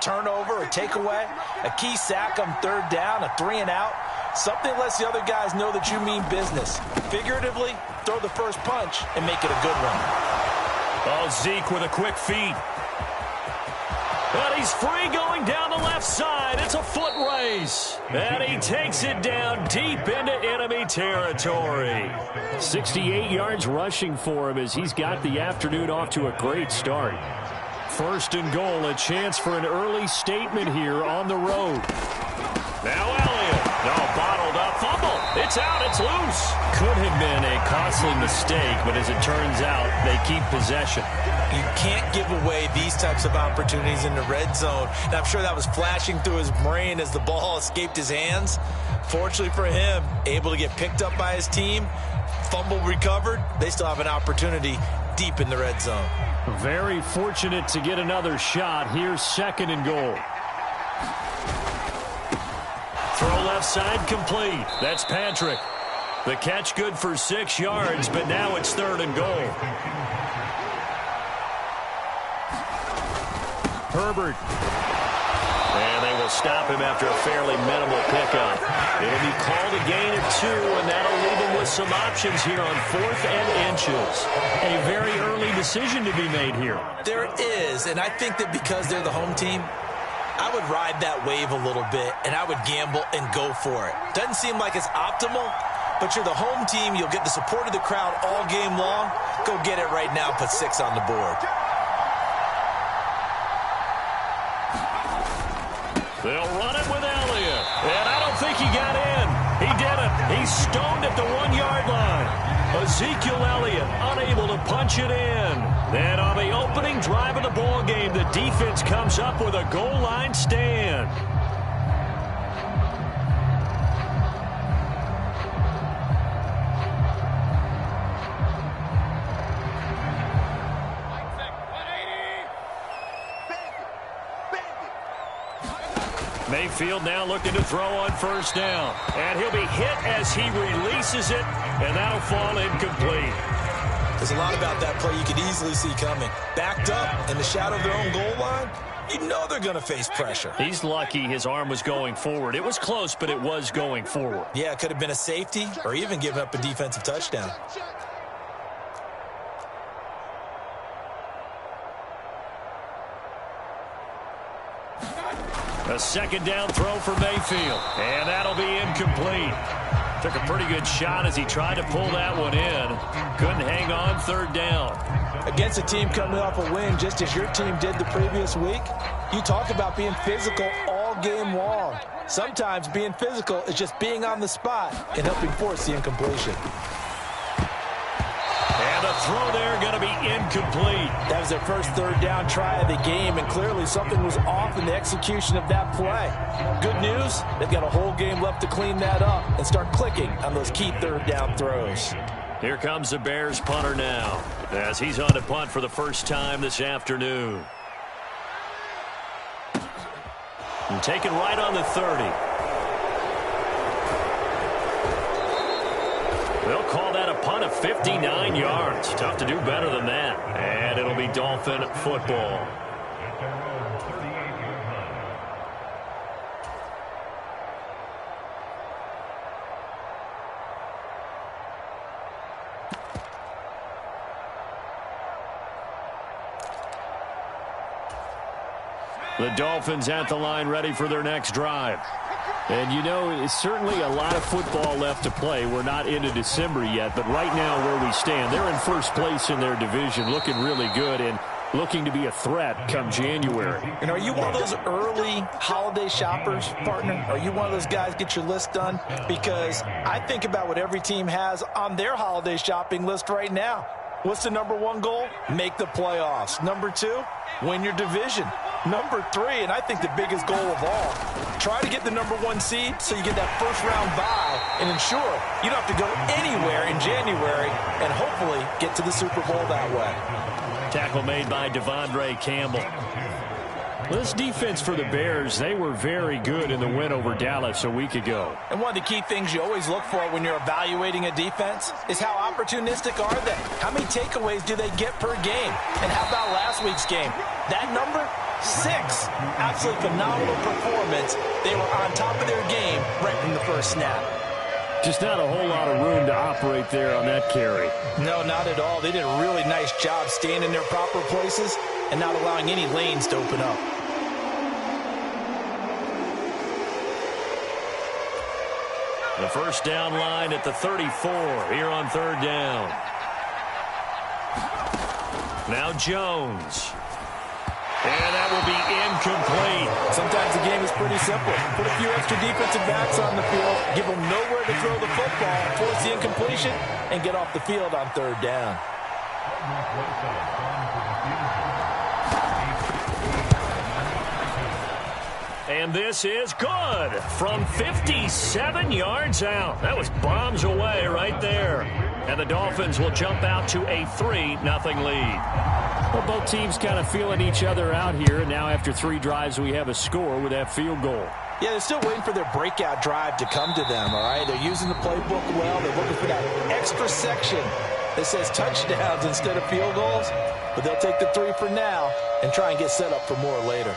turnover, a takeaway, a key sack on third down, a 3-and-out. Something lets the other guys know that you mean business. Figuratively, throw the first punch and make it a good one. Oh, Zeke with a quick feed. But he's free going down the left side. It's a foot race. And he takes it down deep into enemy territory. 68 yards rushing for him as he's got the afternoon off to a great start. First and goal, a chance for an early statement here on the road. Now Elliott. No, bottled up. Fumble. It's out. It's loose. Could have been a costly mistake, but as it turns out, they keep possession. You can't give away these types of opportunities in the red zone. And I'm sure that was flashing through his brain as the ball escaped his hands. Fortunately for him, able to get picked up by his team, fumble recovered. They still have an opportunity deep in the red zone. Very fortunate to get another shot. Here's second and goal. Throw left side complete. That's Patrick. The catch good for 6 yards, but now it's third and goal. Herbert. And they will stop him after a fairly minimal pickup. It'll be called a gain of 2, and that'll leave him with some options here on 4th and inches. A very early decision to be made here. There is, and I think that because they're the home team, I would ride that wave a little bit, and I would gamble and go for it. Doesn't seem like it's optimal, but you're the home team. You'll get the support of the crowd all game long. Go get it right now. Put 6 on the board. They'll run it with Elliott. And I don't think he got in. He didn't. He's stoned at the 1-yard line. Ezekiel Elliott unable to punch it in. Then on the opening drive of the ball game, the defense comes up with a goal line stand. Mayfield now looking to throw on first down. And he'll be hit as he releases it, and that'll fall incomplete. There's a lot about that play you could easily see coming. Backed up in the shadow of their own goal line, you know they're going to face pressure. He's lucky his arm was going forward. It was close, but it was going forward. Yeah, it could have been a safety or even given up a defensive touchdown. A second down throw for Mayfield. And that'll be incomplete. Took a pretty good shot as he tried to pull that one in. Couldn't hang on third down. Against a team coming off a win, just as your team did the previous week, you talk about being physical all game long. Sometimes being physical is just being on the spot and helping force the incompletion. And the throw there going to be incomplete. That was their first third down try of the game, and clearly something was off in the execution of that play. Good news, they've got a whole game left to clean that up and start clicking on those key third down throws. Here comes the Bears punter now, as he's on to punt for the first time this afternoon. And taken right on the 30. They'll call that a punt of 59 yards. Tough to do better than that. And it'll be Dolphin football. The Dolphins at the line ready for their next drive. And, you know, it's certainly a lot of football left to play. We're not into December yet, but right now where we stand, they're in first place in their division, looking really good and looking to be a threat come January. And are you one of those early holiday shoppers, partner? Are you one of those guys get your list done? Because I think about what every team has on their holiday shopping list right now. What's the number 1 goal? Make the playoffs. Number 2, win your division. Number 3, and I think the biggest goal of all, try to get the number 1 seed so you get that first round bye and ensure you don't have to go anywhere in January and hopefully get to the Super Bowl that way. Tackle made by Devondre Campbell. This defense for the Bears, they were very good in the win over Dallas a week ago. And one of the key things you always look for when you're evaluating a defense is how opportunistic are they? How many takeaways do they get per game? And how about last week's game? That number 6. Absolutely phenomenal performance. They were on top of their game right from the first snap. Just not a whole lot of room to operate there on that carry. No, not at all. They did a really nice job staying in their proper places and not allowing any lanes to open up. The first down line at the 34 here on third down. Now Jones. And that will be incomplete. Sometimes the game is pretty simple. Put a few extra defensive backs on the field, give them nowhere to throw the football, force the incompletion, and get off the field on third down. And this is good from 57 yards out. That was bombs away right there. And the Dolphins will jump out to a 3-0 lead. Well, both teams kind of feeling each other out here. And now after 3 drives, we have a score with that field goal. Yeah, they're still waiting for their breakout drive to come to them, all right? They're using the playbook well. They're looking for that extra section that says touchdowns instead of field goals. But they'll take the 3 for now and try and get set up for more later.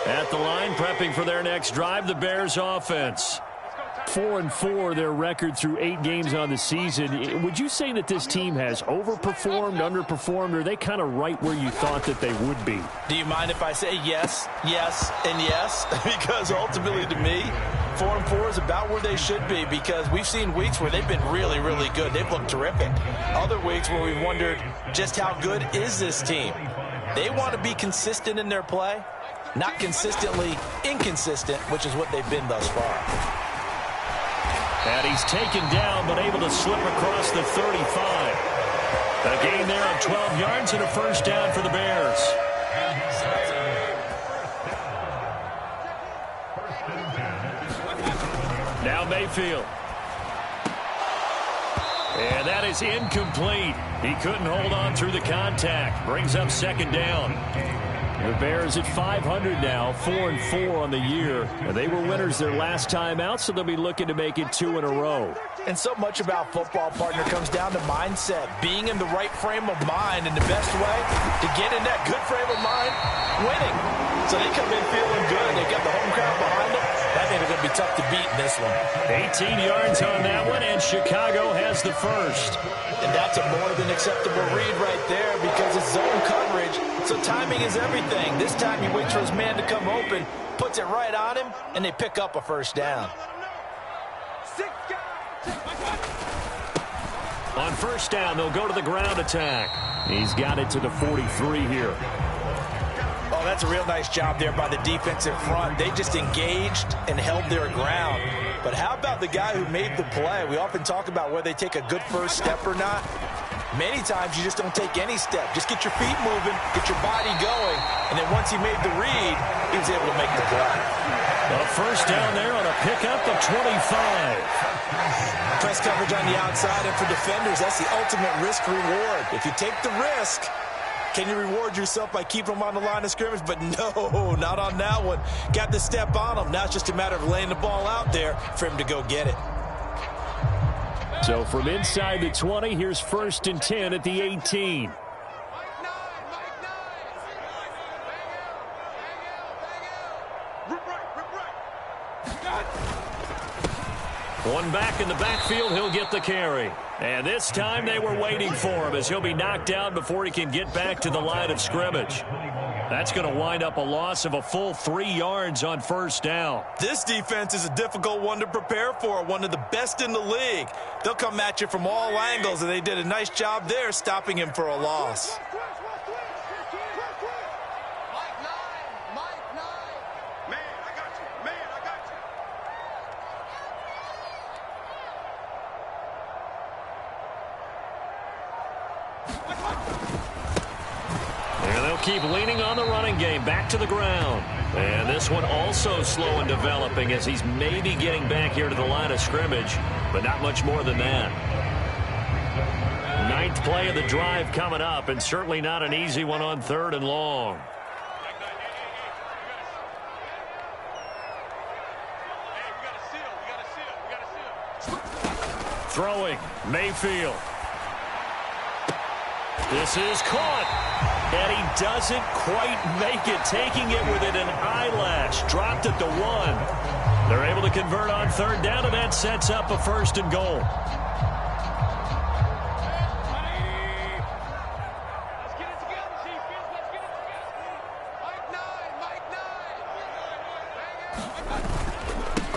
At the line, prepping for their next drive, the Bears offense. 4-4 their record through 8 games on the season. Would you say that this team has overperformed, underperformed, or are they kind of right where you thought that they would be? Do you mind if I say yes, yes, and yes? Because ultimately to me, 4-4 is about where they should be, because we've seen weeks where they've been really, really good. They've looked terrific. Other weeks where we've wondered just how good is this team. They want to be consistent in their play, not consistently inconsistent, which is what they've been thus far. And he's taken down, but able to slip across the 35. A gain there of 12 yards and a first down for the Bears. Now Mayfield. And that is incomplete. He couldn't hold on through the contact. Brings up second down. The Bears at 500 now, 4-4 on the year. And they were winners their last time out, so they'll be looking to make it 2 in a row. And so much about football, partner, comes down to mindset. Being in the right frame of mind, and the best way to get in that good frame of mind, winning. So they come in feeling good. They got the home crowd behind them. I think they're going to be tough to beat in this one. 18 yards on that one, and Chicago has the first. And that's a more than acceptable read right there, because it's zone coverage, so timing is everything. This time he waits for his man to come open, puts it right on him, and they pick up a first down. On first down, they'll go to the ground attack. He's got it to the 43 here. Oh, that's a real nice job there by the defensive front. They just engaged and held their ground. But how about the guy who made the play? We often talk about whether they take a good first step or not. Many times you just don't take any step. Just get your feet moving, get your body going, and then once he made the read, he was able to make the play. A first down there on a pickup of 25. Press coverage on the outside, and for defenders, that's the ultimate risk-reward. If you take the risk, can you reward yourself by keeping them on the line of scrimmage? But no, not on that one. Got to step on them. Now it's just a matter of laying the ball out there for him to go get it. So from inside the 20, here's 1st and 10 at the 18. One back in the backfield, he'll get the carry. And this time they were waiting for him, as he'll be knocked down before he can get back to the line of scrimmage. That's going to wind up a loss of a full 3 yards on first down. This defense is a difficult one to prepare for, one of the best in the league. They'll come at you from all angles, and they did a nice job there stopping him for a loss. Keep leaning on the running game, back to the ground. And this one also slow in developing, as he's maybe getting back here to the line of scrimmage, but not much more than that. 9th play of the drive coming up, and certainly not an easy one on 3rd and long. Throwing, Mayfield. This is caught. And he doesn't quite make it, taking it within an eyelash. Dropped it to 1. They're able to convert on third down, and that sets up a 1st and goal.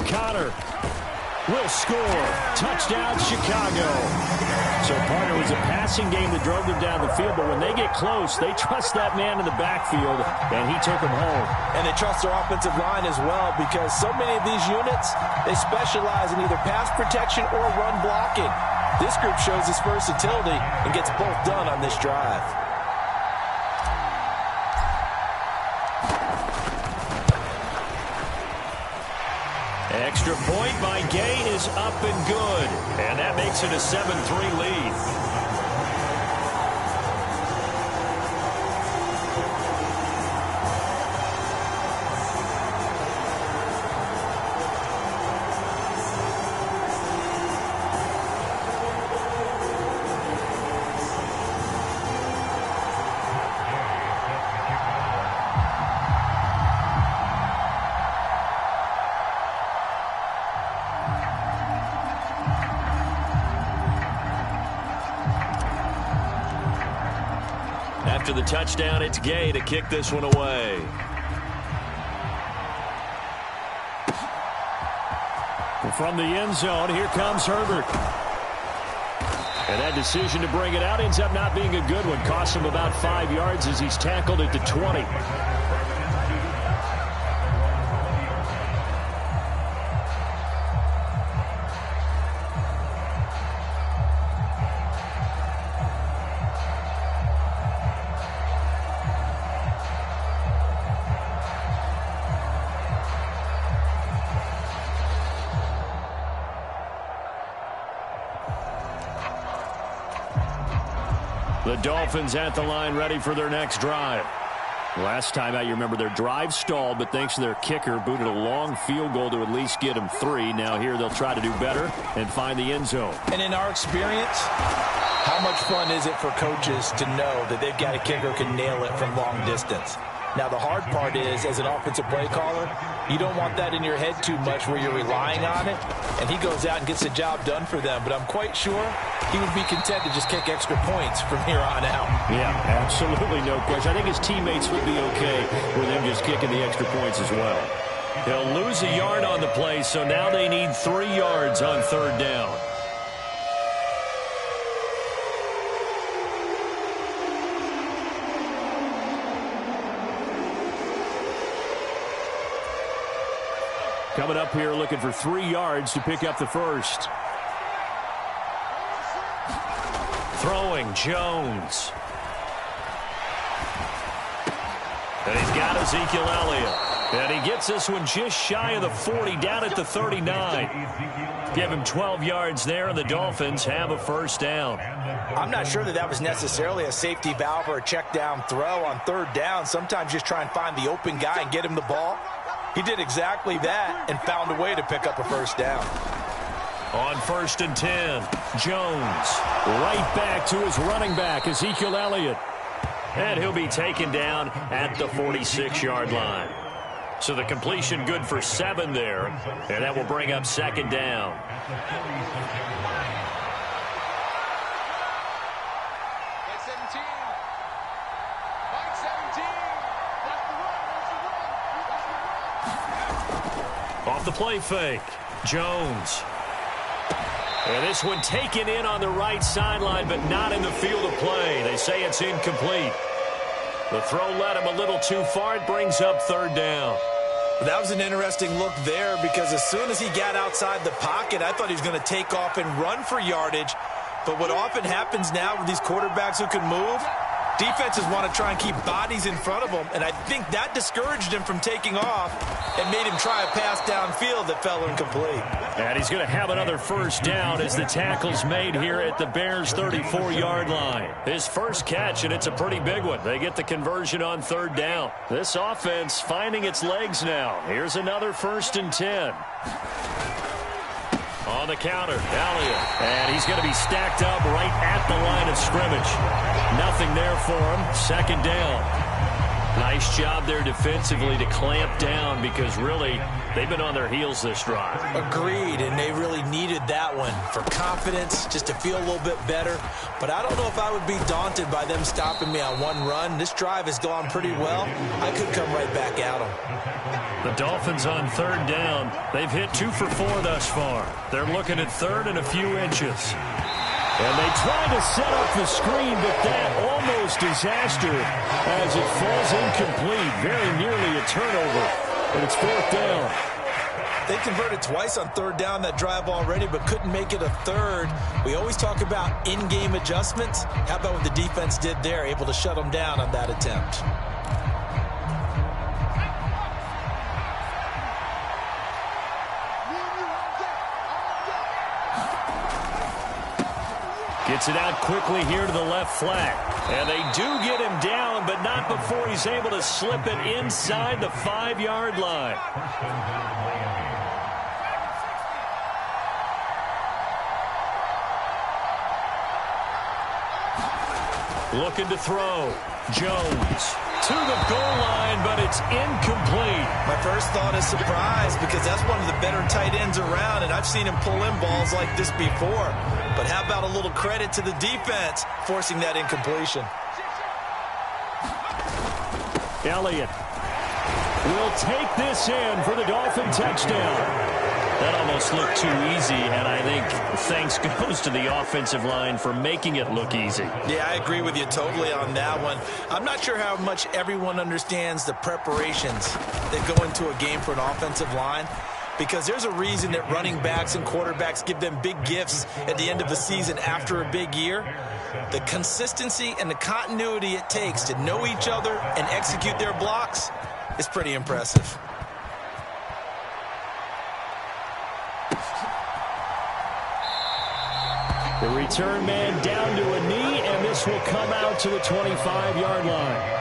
Connor will score. Touchdown, Chicago. So, partner, it was a passing game that drove them down the field, but when they get close, they trust that man in the backfield, and he took them home. And they trust their offensive line as well, because so many of these units, they specialize in either pass protection or run blocking. This group shows its versatility and gets both done on this drive. Extra point by Gay is up and good. And that makes it a 7-3 lead. After the touchdown, it's Gay to kick this one away. From the end zone, here comes Herbert. And that decision to bring it out ends up not being a good one. Costs him about 5 yards as he's tackled at the 20. The Dolphins at the line, ready for their next drive. Last time out, you remember their drive stalled, but thanks to their kicker, booted a long field goal to at least get them 3. Now here they'll try to do better and find the end zone. And in our experience, how much fun is it for coaches to know that they've got a kicker who can nail it from long distance? Now, the hard part is, as an offensive play caller, you don't want that in your head too much where you're relying on it, and he goes out and gets the job done for them. But I'm quite sure he would be content to just kick extra points from here on out. Yeah, absolutely no question. I think his teammates would be okay with him just kicking the extra points as well. They'll lose a yard on the play, so now they need 3 yards on third down. Coming up here looking for 3 yards to pick up the first. Throwing, Jones. And he's got Ezekiel Elliott. And he gets this one just shy of the 40, down at the 39. Give him 12 yards there, and the Dolphins have a first down. I'm not sure that was necessarily a safety valve or a check down throw on third down. Sometimes just try and find the open guy and get him the ball. He did exactly that and found a way to pick up a first down. On 1st and 10, Jones right back to his running back, Ezekiel Elliott. And he'll be taken down at the 46-yard line. So the completion good for 7 there, and that will bring up 2nd down. Off the play fake, Jones. And this one taken in on the right sideline, but not in the field of play. They say it's incomplete. The throw led him a little too far. It brings up 3rd down. That was an interesting look there, because as soon as he got outside the pocket, I thought he was going to take off and run for yardage. But what often happens now with these quarterbacks who can move, defenses want to try and keep bodies in front of them, and I think that discouraged him from taking off and made him try a pass downfield that fell incomplete. And he's going to have another first down as the tackle's made here at the Bears' 34-yard line. His first catch, and it's a pretty big one. They get the conversion on 3rd down. This offense finding its legs now. Here's another 1st and 10. On the counter, Elliott. And he's going to be stacked up right at the line of scrimmage. Nothing there for him. Second down. Nice job there defensively to clamp down because really they've been on their heels this drive. Agreed, and they really needed that one for confidence, just to feel a little bit better. But I don't know if I would be daunted by them stopping me on one run. This drive has gone pretty well. I could come right back at them. The Dolphins on third down. They've hit 2 for 4 thus far. They're looking at third and a few inches. And they try to set up the screen, but that almost disaster as it falls incomplete. Very nearly a turnover, but it's fourth down. They converted twice on third down that drive already, but couldn't make it a third. We always talk about in-game adjustments. How about what the defense did there, able to shut them down on that attempt? Gets it out quickly here to the left flat. And they do get him down, but not before he's able to slip it inside the 5-yard line. Looking to throw. Jones to the goal line, but it's incomplete. My first thought is surprise because that's one of the better tight ends around, and I've seen him pull in balls like this before. But how about a little credit to the defense forcing that incompletion? Elliott will take this in for the Dolphin touchdown. That almost looked too easy, and I think thanks goes to the offensive line for making it look easy. Yeah, I agree with you totally on that one. I'm not sure how much everyone understands the preparations that go into a game for an offensive line, because there's a reason that running backs and quarterbacks give them big gifts at the end of the season after a big year. The consistency and the continuity it takes to know each other and execute their blocks is pretty impressive. The return man down to a knee, and this will come out to the 25-yard line.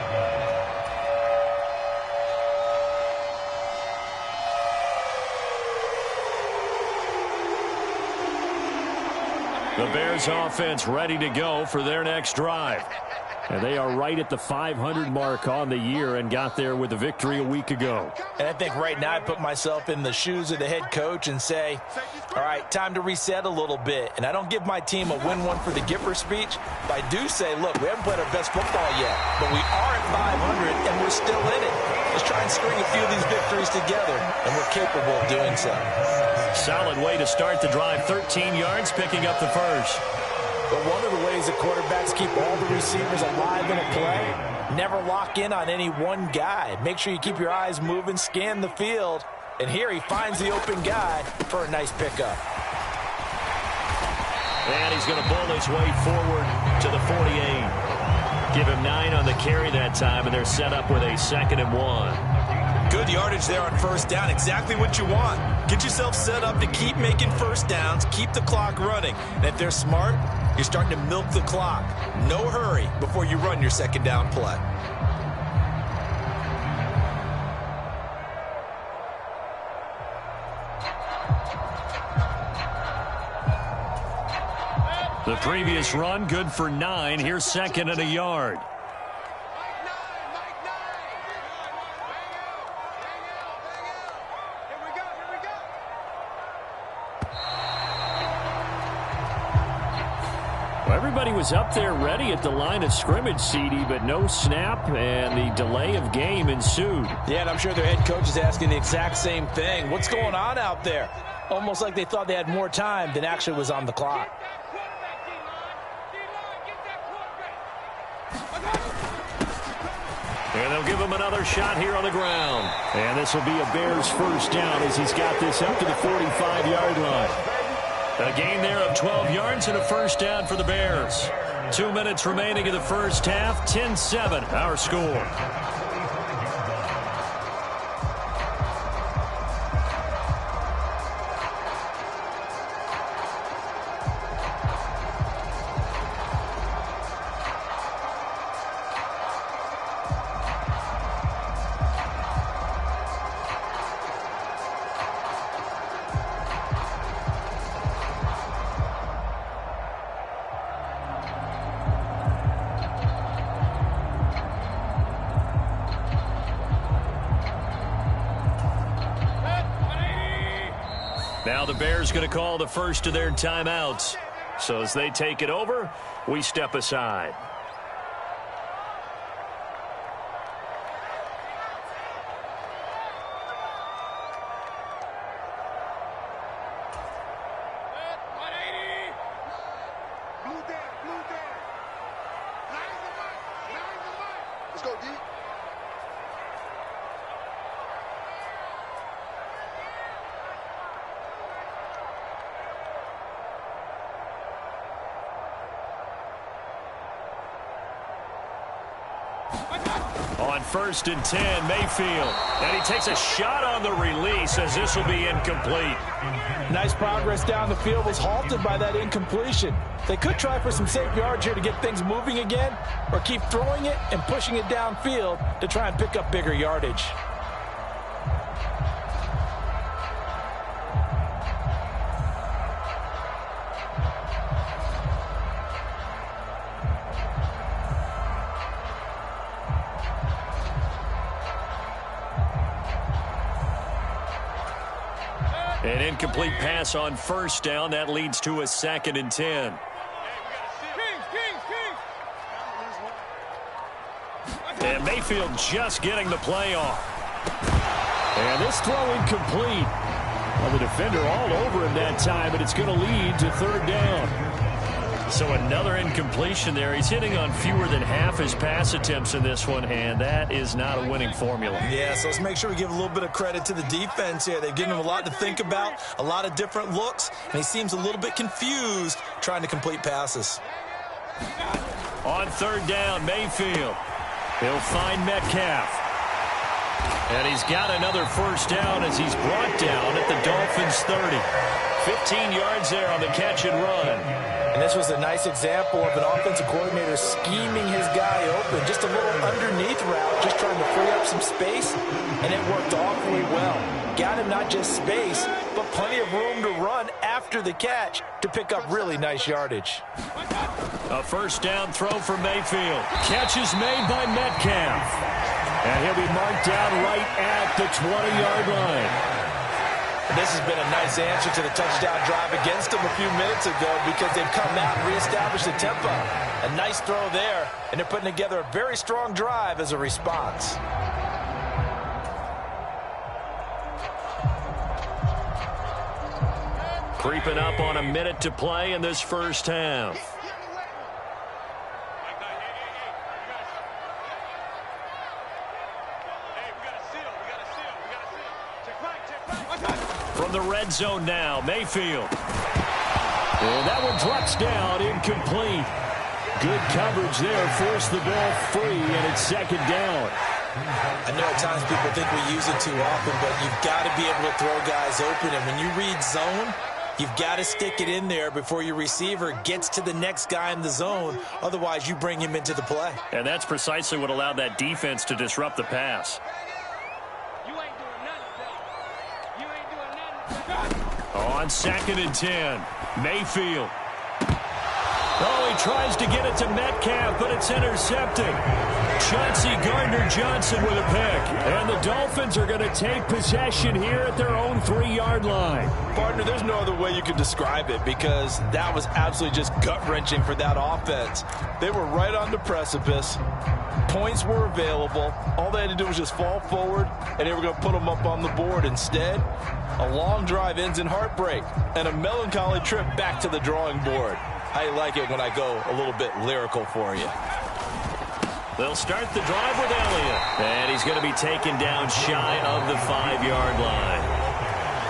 The Bears offense ready to go for their next drive. And they are right at the 500 mark on the year and got there with a victory a week ago. And I think right now I put myself in the shoes of the head coach and say, all right, time to reset a little bit. And I don't give my team a win one for the Gipper speech, but I do say, look, we haven't played our best football yet, but we are at 500 and we're still in it. Let's try and string a few of these victories together, and we're capable of doing so. Solid way to start the drive. 13 yards, picking up the first. But one of the ways that quarterbacks keep all the receivers alive in a play, never lock in on any one guy. Make sure you keep your eyes moving, scan the field. And here he finds the open guy for a nice pickup. And he's going to bull his way forward to the 48. Give him 9 on the carry that time, and they're set up with a 2nd and 1. Good yardage there on first down. Exactly what you want. Get yourself set up to keep making first downs, keep the clock running. And if they're smart, you're starting to milk the clock. No hurry before you run your second down play. The previous run, good for 9. Here's 2nd and a yard. Everybody was up there ready at the line of scrimmage, CD, but no snap, and the delay of game ensued. Yeah, and I'm sure their head coach is asking the exact same thing. What's going on out there? Almost like they thought they had more time than actually was on the clock. And they'll give him another shot here on the ground. And this will be a Bears first down as he's got this up to the 45-yard line. A gain there of 12 yards and a first down for the Bears. 2 minutes remaining in the first half. 10-7, our score. Now the Bears going to call the first of their timeouts. So as they take it over, we step aside. Let's go, D. On 1st and 10, Mayfield. And he takes a shot on the release as this will be incomplete. Nice progress down the field was halted by that incompletion. They could try for some safe yards here to get things moving again, or keep throwing it and pushing it downfield to try and pick up bigger yardage. An incomplete pass on 1st down. That leads to a 2nd and 10. And Mayfield just getting the play off. And this throw incomplete. Well, the defender all over him that time, but it's going to lead to 3rd down. So another incompletion there. He's hitting on fewer than half his pass attempts in this one, and that is not a winning formula. Yeah, so let's make sure we give a little bit of credit to the defense here. They've given him a lot to think about, a lot of different looks, and he seems a little bit confused trying to complete passes. On 3rd down, Mayfield. He'll find Metcalf. And he's got another 1st down as he's brought down at the Dolphins' 30. 15 yards there on the catch and run. And this was a nice example of an offensive coordinator scheming his guy open. Just a little underneath route, just trying to free up some space, and it worked awfully well. Got him not just space, but plenty of room to run after the catch to pick up really nice yardage. A 1st down throw for Mayfield. Catch is made by Metcalf. And he'll be marked down right at the 20-yard line. This has been a nice answer to the touchdown drive against them a few minutes ago because they've come out and reestablished the tempo. A nice throw there, and they're putting together a very strong drive as a response. Creeping up on a minute to play in this 1st half. From the red zone now, Mayfield. And that one drops down, incomplete. Good coverage there, forced the ball free, and it's 2nd down. I know at times people think we use it too often, but you've got to be able to throw guys open. And when you read zone, you've got to stick it in there before your receiver gets to the next guy in the zone. Otherwise, you bring him into the play. And that's precisely what allowed that defense to disrupt the pass. On 2nd and 10, Mayfield. Oh, he tries to get it to Metcalf, but it's intercepted. Chauncey Gardner-Johnson with a pick. And the Dolphins are going to take possession here at their own 3-yard line. Partner, there's no other way you could describe it because that was absolutely just gut-wrenching for that offense. They were right on the precipice. Points were available. All they had to do was just fall forward, and they were going to put them up on the board. Instead, a long drive ends in heartbreak and a melancholy trip back to the drawing board. I like it when I go a little bit lyrical for you. They'll start the drive with Elliott. And he's going to be taken down shy of the 5-yard line.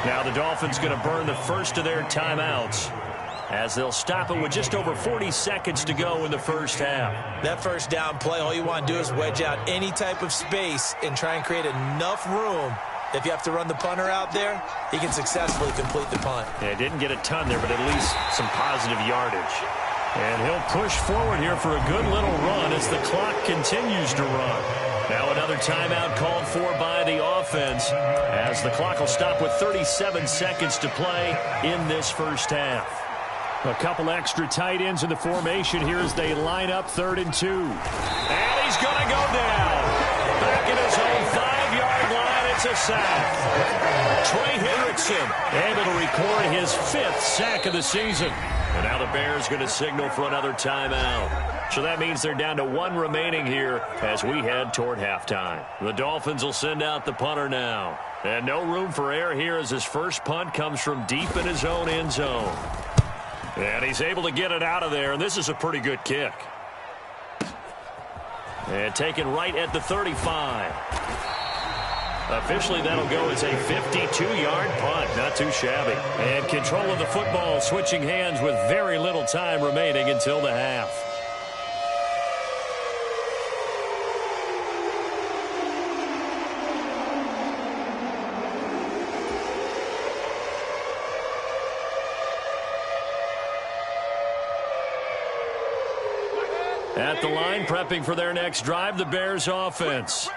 Now the Dolphins going to burn the first of their timeouts as they'll stop it with just over 40 seconds to go in the 1st half. That 1st down play, all you want to do is wedge out any type of space and try and create enough room. If you have to run the punter out there, he can successfully complete the punt. Yeah, didn't get a ton there, but at least some positive yardage. And he'll push forward here for a good little run as the clock continues to run. Now another timeout called for by the offense as the clock will stop with 37 seconds to play in this 1st half. A couple extra tight ends in the formation here as they line up 3rd and 2. And he's going to go down. Back in his own 5-yard line, and It's a sack. Trey Hendrickson able to record his 5th sack of the season. And now the Bears going to signal for another timeout. So that means they're down to 1 remaining here as we head toward halftime. The Dolphins will send out the punter now. And no room for error here as his first punt comes from deep in his own end zone. And he's able to get it out of there, and this is a pretty good kick. And taken right at the 35. Officially, that'll go as a 52-yard punt. Not too shabby. And control of the football switching hands with very little time remaining until the half. At the line, prepping for their next drive, the Bears offense.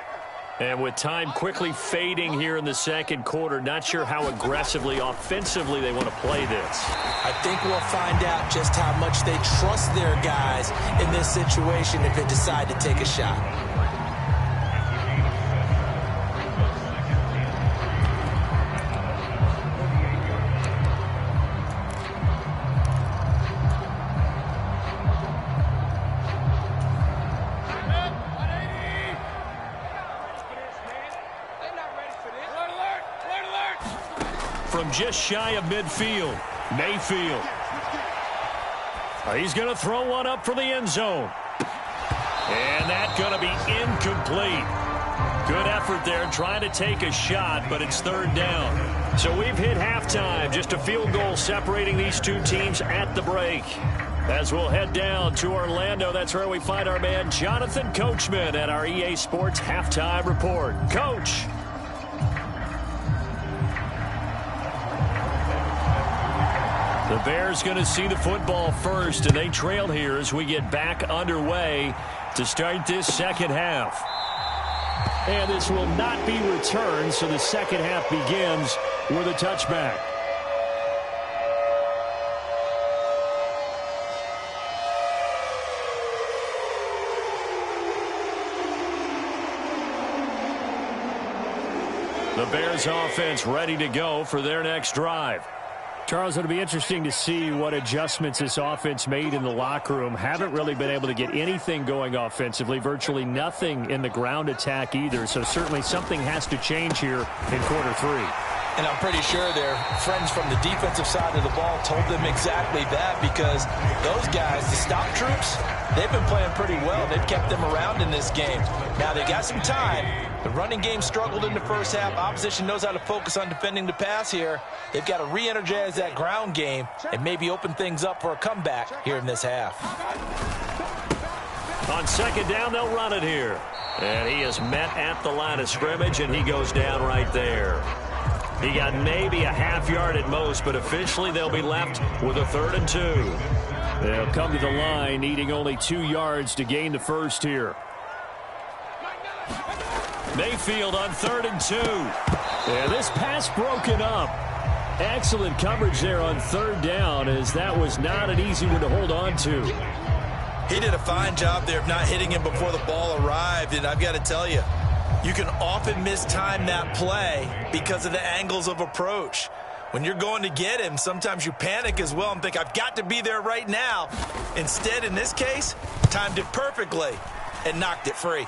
And with time quickly fading here in the second quarter, not sure how aggressively, offensively they want to play this. I think we'll find out just how much they trust their guys in this situation if they decide to take a shot. From just shy of midfield, Mayfield. He's going to throw one up for the end zone. And that's going to be incomplete. Good effort there trying to take a shot, but it's 3rd down. So we've hit halftime. Just a field goal separating these two teams at the break. As we'll head down to Orlando, that's where we find our man Jonathan Coachman at our EA Sports Halftime Report. Coach. The Bears going to see the football first, and they trail here as we get back underway to start this second half. And this will not be returned, so the second half begins with a touchback. The Bears offense ready to go for their next drive. Charles, it'll be interesting to see what adjustments this offense made in the locker room. Haven't really been able to get anything going offensively, virtually nothing in the ground attack either. So certainly something has to change here in quarter 3. And I'm pretty sure their friends from the defensive side of the ball told them exactly that, because those guys, the stop troops, they've been playing pretty well. They've kept them around in this game. Now they got some time. The running game struggled in the first half. Opposition knows how to focus on defending the pass here. They've got to re-energize that ground game and maybe open things up for a comeback here in this half. On 2nd down, they'll run it here. And he is met at the line of scrimmage, and he goes down right there. He got maybe a half-yard at most, but officially they'll be left with a 3rd and 2. They'll come to the line, needing only 2 yards to gain the first here. Mayfield on 3rd and 2. And this pass broken up. Excellent coverage there on 3rd down, as that was not an easy one to hold on to. He did a fine job there of not hitting him before the ball arrived, and I've got to tell you, you can often mistime that play because of the angles of approach. When you're going to get him, sometimes you panic as well and think, I've got to be there right now. Instead, in this case, timed it perfectly and knocked it free.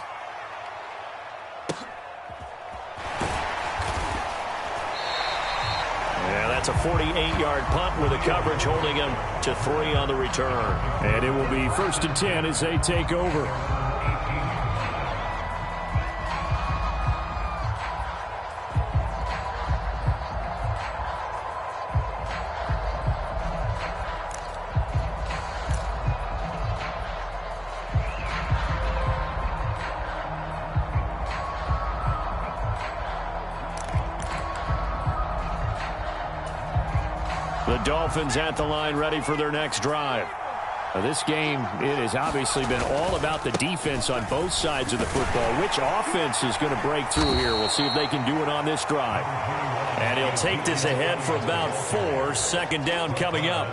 Yeah, that's a 48-yard punt with the coverage holding him to 3 on the return. And it will be 1st and 10 as they take over. The Dolphins at the line, ready for their next drive. This game, it has obviously been all about the defense on both sides of the football. Which offense is going to break through here? We'll see if they can do it on this drive. And he'll take this ahead for about 4. 2nd down coming up.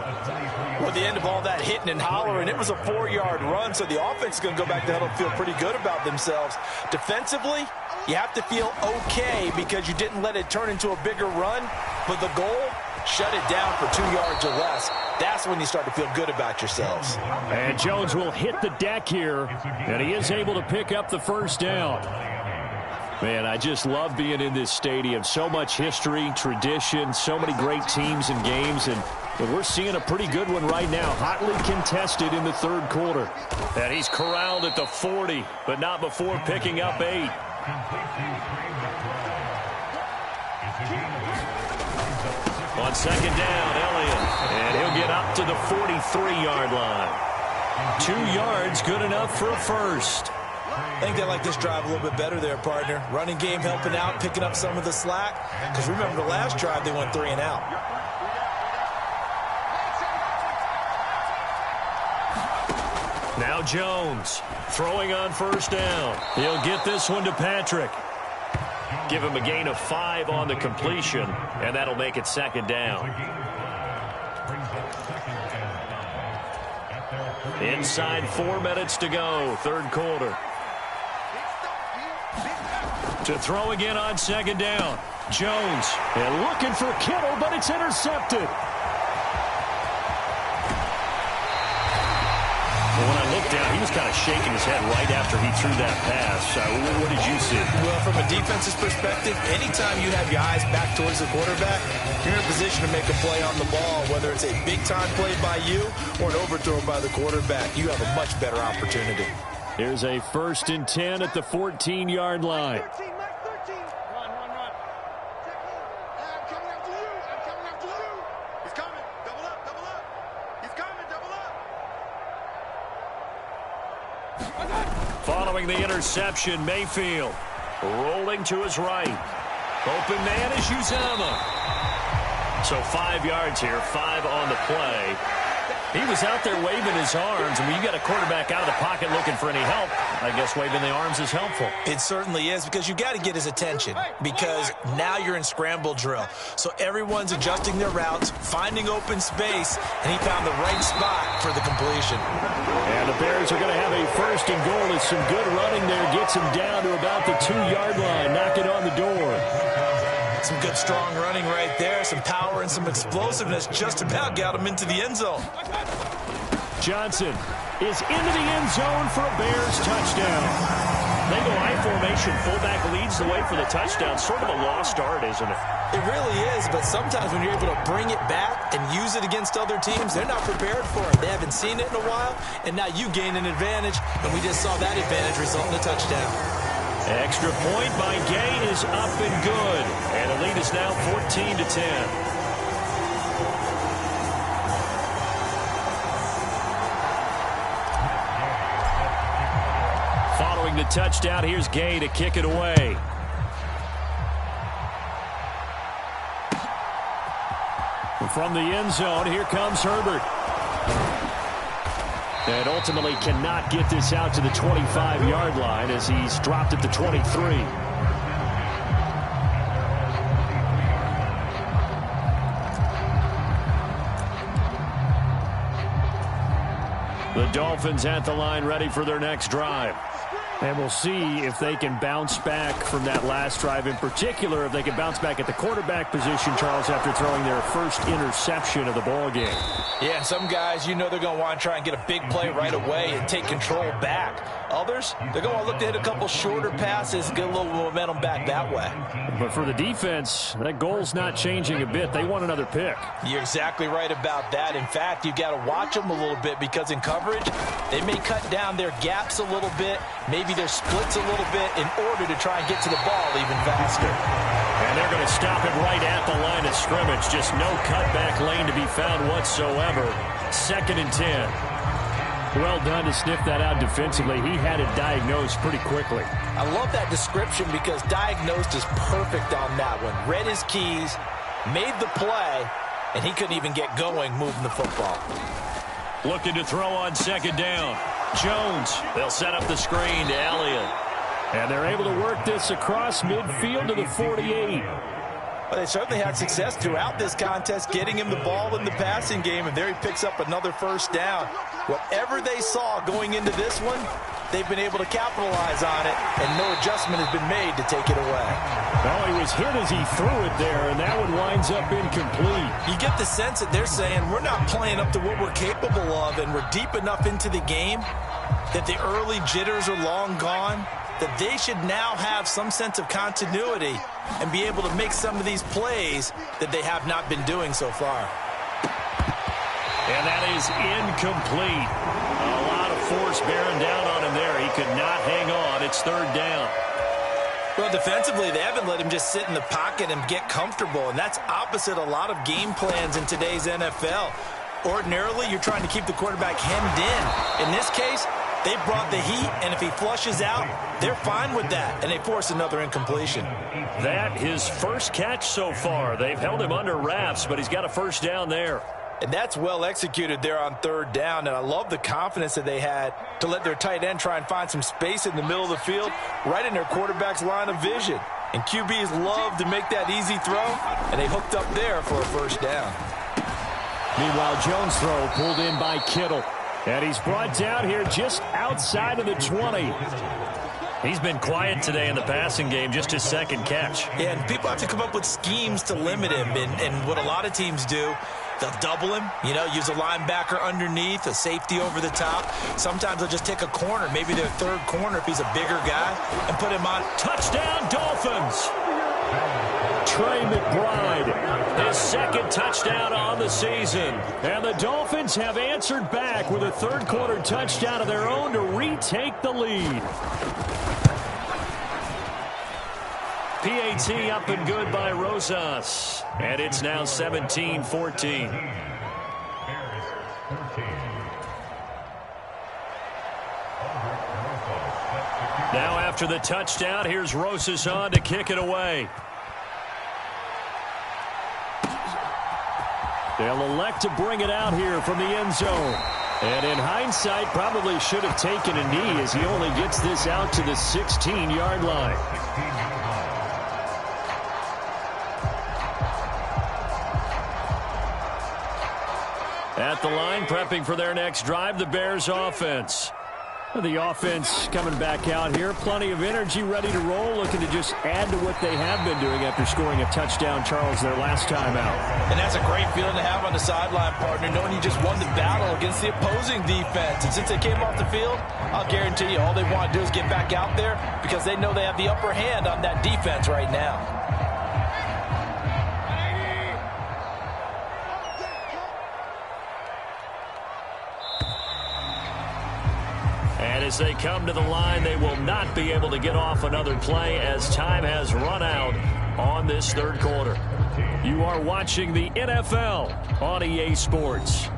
Well, the end of all that hitting and hollering, it was a 4-yard run, so the offense is going to go back to huddle and feel pretty good about themselves. Defensively, you have to feel okay because you didn't let it turn into a bigger run, but the goal, shut it down for 2 yards or less. That's when you start to feel good about yourselves. And Jones will hit the deck here, and he is able to pick up the first down. Man, I just love being in this stadium. So much history, tradition, so many great teams and games, and we're seeing a pretty good one right now. Hotly contested in the third quarter. And he's corralled at the 40, but not before picking up 8. On second down, Elliott, and he'll get up to the 43-yard line. 2 yards, good enough for a first. I think they like this drive a little bit better there, partner. Running game helping out, picking up some of the slack. Because remember the last drive, they went 3 and out. Now Jones throwing on first down. He'll get this one to Patrick. Give him a gain of 5 on the completion, and that'll make it second down. Inside 4 minutes to go, third quarter. To throw again on second down. Jones, and looking for Kittle, but it's intercepted. When I looked down, he was kind of shaking his head right after he threw that pass. What did you see? Well, from a defense's perspective, anytime you have your eyes back towards the quarterback, you're in a position to make a play on the ball, whether it's a big-time play by you or an overthrow by the quarterback. You have a much better opportunity. Here's a 1st and 10 at the 14-yard line. Following the interception, Mayfield rolling to his right. Open man is Uzama. So 5 yards here, 5 on the play. He was out there waving his arms, and when you got a quarterback out of the pocket looking for any help, I guess waving the arms is helpful. It certainly is, because you got to get his attention, because now you're in scramble drill. So everyone's adjusting their routes, finding open space, and he found the right spot for the completion. And the Bears are going to have a 1st and goal. It's some good running there. Gets him down to about the 2-yard line. Knock it on the door. Some good, strong running right there. Some power and some explosiveness. Just about got him into the end zone. Johnson is into the end zone for a Bears touchdown. They go I formation. Fullback leads the way for the touchdown. Sort of a lost art, isn't it? It really is, but sometimes when you're able to bring it back and use it against other teams, they're not prepared for it. They haven't seen it in a while, and now you gain an advantage, and we just saw that advantage result in a touchdown. Extra point by Gay is up and good. And the lead is now 14-10. Following the touchdown, here's Gay to kick it away. From the end zone, here comes Herbert. And ultimately cannot get this out to the 25-yard line as he's dropped at the 23. The Dolphins at the line ready for their next drive. And we'll see if they can bounce back from that last drive. In particular, if they can bounce back at the quarterback position, Charles, after throwing their first interception of the ball game. Yeah, some guys, you know they're going to want to try and get a big play right away and take control back. Others, they're going to look to hit a couple shorter passes and get a little momentum back that way. But for the defense, that goal's not changing a bit. They want another pick. You're exactly right about that. In fact, you've got to watch them a little bit because in coverage, they may cut down their gaps a little bit, maybe their splits a little bit in order to try and get to the ball even faster. And they're going to stop it right at the line of scrimmage. Just no cutback lane to be found whatsoever. 2nd and 10. Well done to sniff that out defensively. He had it diagnosed pretty quickly. I love that description because diagnosed is perfect on that one. Read his keys, made the play, and he couldn't even get going moving the football. Looking to throw on second down. Jones. They'll set up the screen to Elliott. And they're able to work this across midfield to the 48. Well, they certainly had success throughout this contest, getting him the ball in the passing game, and there he picks up another first down. Whatever they saw going into this one, they've been able to capitalize on it, and no adjustment has been made to take it away. Well, he was hit as he threw it there, and that one winds up incomplete. You get the sense that they're saying we're not playing up to what we're capable of, and we're deep enough into the game that the early jitters are long gone, that they should now have some sense of continuity and be able to make some of these plays that they have not been doing so far. And that is incomplete. A lot of force bearing down on him there. He could not hang on. It's third down. Well, defensively, they haven't let him just sit in the pocket and get comfortable, and that's opposite a lot of game plans in today's NFL. Ordinarily, you're trying to keep the quarterback hemmed in. In this case, they brought the heat, and if he flushes out, they're fine with that, and they force another incompletion. That his first catch so far. They've held him under wraps, but he's got a first down there. And that's well executed there on third down, and I love the confidence that they had to let their tight end try and find some space in the middle of the field, right in their quarterback's line of vision. And QBs love to make that easy throw, and they hooked up there for a first down. Meanwhile, Jones' throw pulled in by Kittle. And he's brought down here just outside of the 20. He's been quiet today in the passing game, just his second catch. Yeah, and people have to come up with schemes to limit him. And what a lot of teams do, they'll double him, use a linebacker underneath, a safety over the top. Sometimes they'll just take a corner, maybe their third corner if he's a bigger guy, and put him on. Touchdown, Dolphins! Trey McBride, his second touchdown on the season. And the Dolphins have answered back with a third-quarter touchdown of their own to retake the lead. PAT up and good by Rosas. And it's now 17-14. Now after the touchdown, here's Rosas on to kick it away. They'll elect to bring it out here from the end zone. And in hindsight, probably should have taken a knee as he only gets this out to the 16-yard line. At the line, prepping for their next drive, the Bears offense. The offense coming back out here. Plenty of energy, ready to roll, looking to just add to what they have been doing after scoring a touchdown, Charles, their last time out. And that's a great feeling to have on the sideline, partner, knowing you just won the battle against the opposing defense. And since they came off the field, I'll guarantee you all they want to do is get back out there because they know they have the upper hand on that defense right now. And as they come to the line, they will not be able to get off another play as time has run out on this third quarter. You are watching the NFL on EA Sports.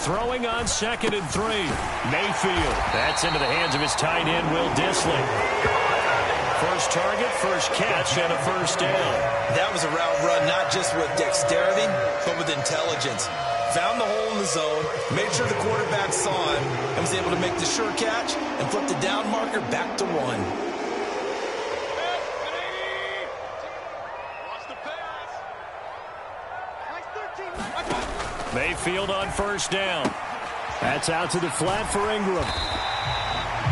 Throwing on 2nd and 3. Mayfield. That's into the hands of his tight end, Will Dissly. First target, first catch, and a first down. That was a route run not just with dexterity, but with intelligence. Found the hole in the zone, made sure the quarterback saw him, and was able to make the sure catch and flip the down marker back to 1. Mayfield on first down. That's out to the flat for Ingram.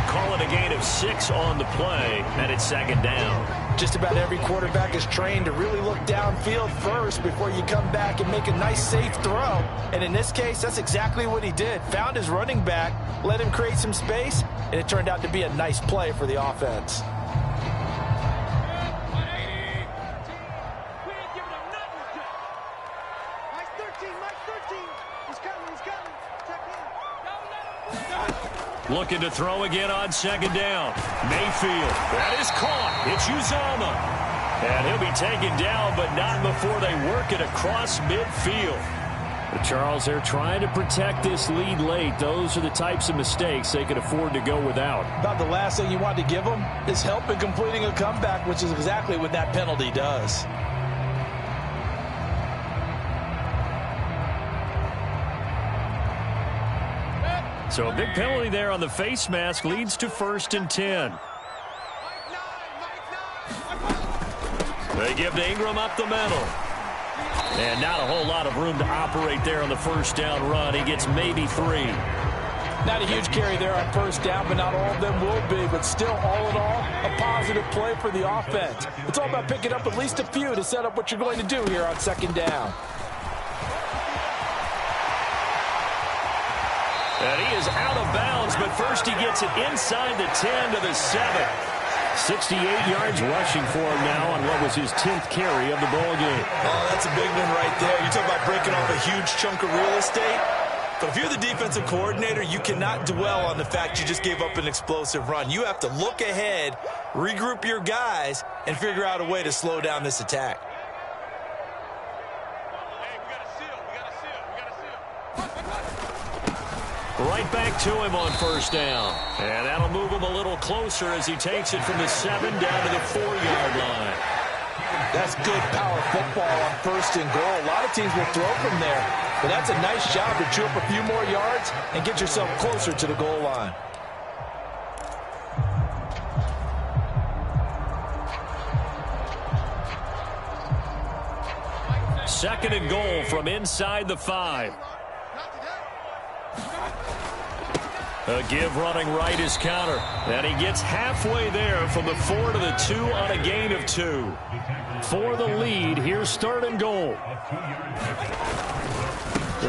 Call it a gain of 6 on the play, and it's second down. Just about every quarterback is trained to really look downfield first before you come back and make a nice, safe throw. And in this case, that's exactly what he did. Found his running back, let him create some space, and it turned out to be a nice play for the offense. Looking to throw again on second down. Mayfield. That is caught. It's Uzomah. And he'll be taken down, but not before they work it across midfield. But Charles, they're trying to protect this lead late. Those are the types of mistakes they could afford to go without. About the last thing you want to give them is help in completing a comeback, which is exactly what that penalty does. So a big penalty there on the face mask leads to 1st and 10. They give to Ingram up the middle. And not a whole lot of room to operate there on the first down run. He gets maybe 3. Not a huge carry there on first down, but not all of them will be. But still, all in all, a positive play for the offense. It's all about picking up at least a few to set up what you're going to do here on 2nd down. And he is out of bounds, but first he gets it inside the 10 to the 7. 68 yards rushing for him now on what was his 10th carry of the ball game. Oh, that's a big one right there. You talk about breaking off a huge chunk of real estate. But if you're the defensive coordinator, you cannot dwell on the fact you just gave up an explosive run. You have to look ahead, regroup your guys, and figure out a way to slow down this attack. Right back to him on first down. And that'll move him a little closer as he takes it from the 7 down to the 4-yard line. That's good power football on 1st and goal. A lot of teams will throw from there. But that's a nice job to chew up a few more yards and get yourself closer to the goal line. Second and goal from inside the 5. A give running right is counter. And he gets halfway there from the 4 to the 2 on a gain of 2. For the lead, here's 3rd and goal.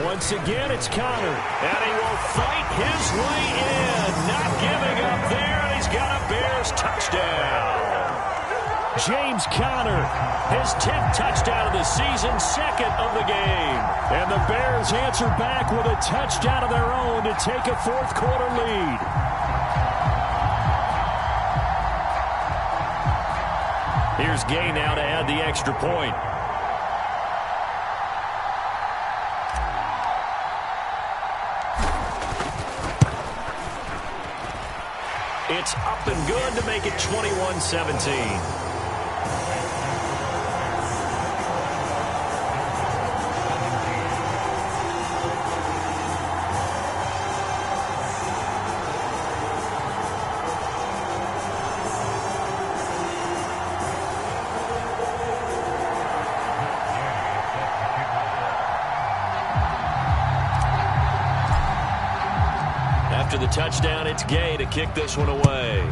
Once again, it's Connor. And he will fight his way in. Not giving up there, and he's got a Bears touchdown. James Conner, his 10th touchdown of the season, 2nd of the game. And the Bears answer back with a touchdown of their own to take a 4th quarter lead. Here's Gay now to add the extra point. It's up and good to make it 21-17. After the touchdown, it's Gay to kick this one away.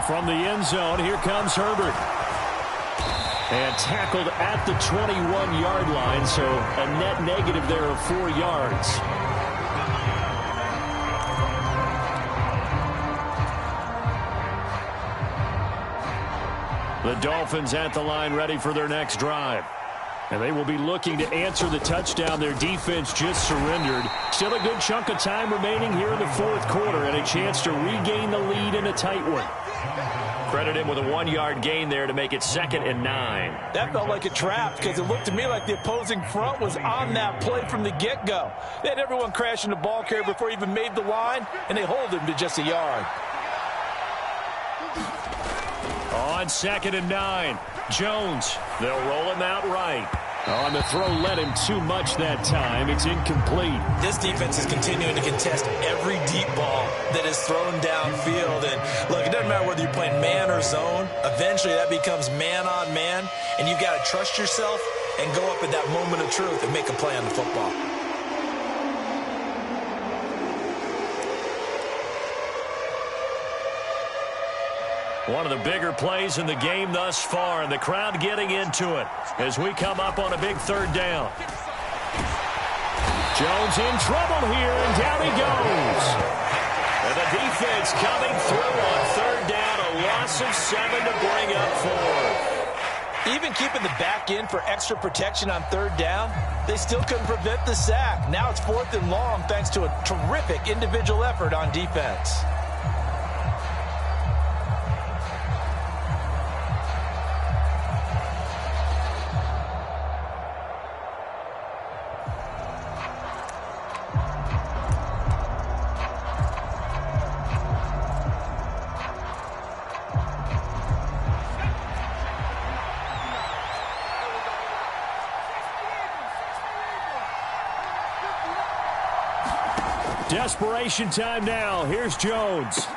From the end zone, here comes Herbert. And tackled at the 21-yard line, so a net negative there of 4 yards. The Dolphins at the line ready for their next drive. And they will be looking to answer the touchdown their defense just surrendered. Still a good chunk of time remaining here in the 4th quarter and a chance to regain the lead in a tight one. Credit him with a 1-yard gain there to make it 2nd and 9. That felt like a trap because it looked to me like the opposing front was on that play from the get-go. They had everyone crashing the ball carrier before he even made the line, and they hold him to just a yard. On 2nd and 9, Jones. They'll roll him out right. On the throw led him too much that time. It's incomplete. This defense is continuing to contest every deep ball that is thrown downfield. And look, it doesn't matter whether you're playing man or zone. Eventually that becomes man on man. And you've got to trust yourself and go up at that moment of truth and make a play on the football. One of the bigger plays in the game thus far, and the crowd getting into it as we come up on a big 3rd down. Jones in trouble here, and down he goes. And the defense coming through on 3rd down, a loss of 7 to bring up 4. Even keeping the back in for extra protection on 3rd down, they still couldn't prevent the sack. Now it's 4th and long thanks to a terrific individual effort on defense. Desperation time now. Here's Jones.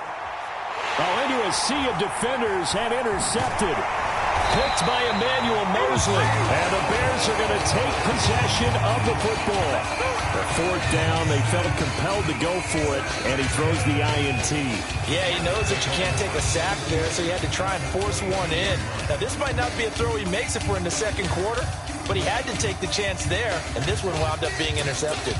Oh, into a sea of defenders and intercepted. Picked by Emmanuel Mosley. And the Bears are going to take possession of the football. The fourth down, they felt compelled to go for it, and he throws the INT. Yeah, he knows that you can't take a sack there, so he had to try and force one in. Now, this might not be a throw he makes if we're in the second quarter, but he had to take the chance there, and this one wound up being intercepted.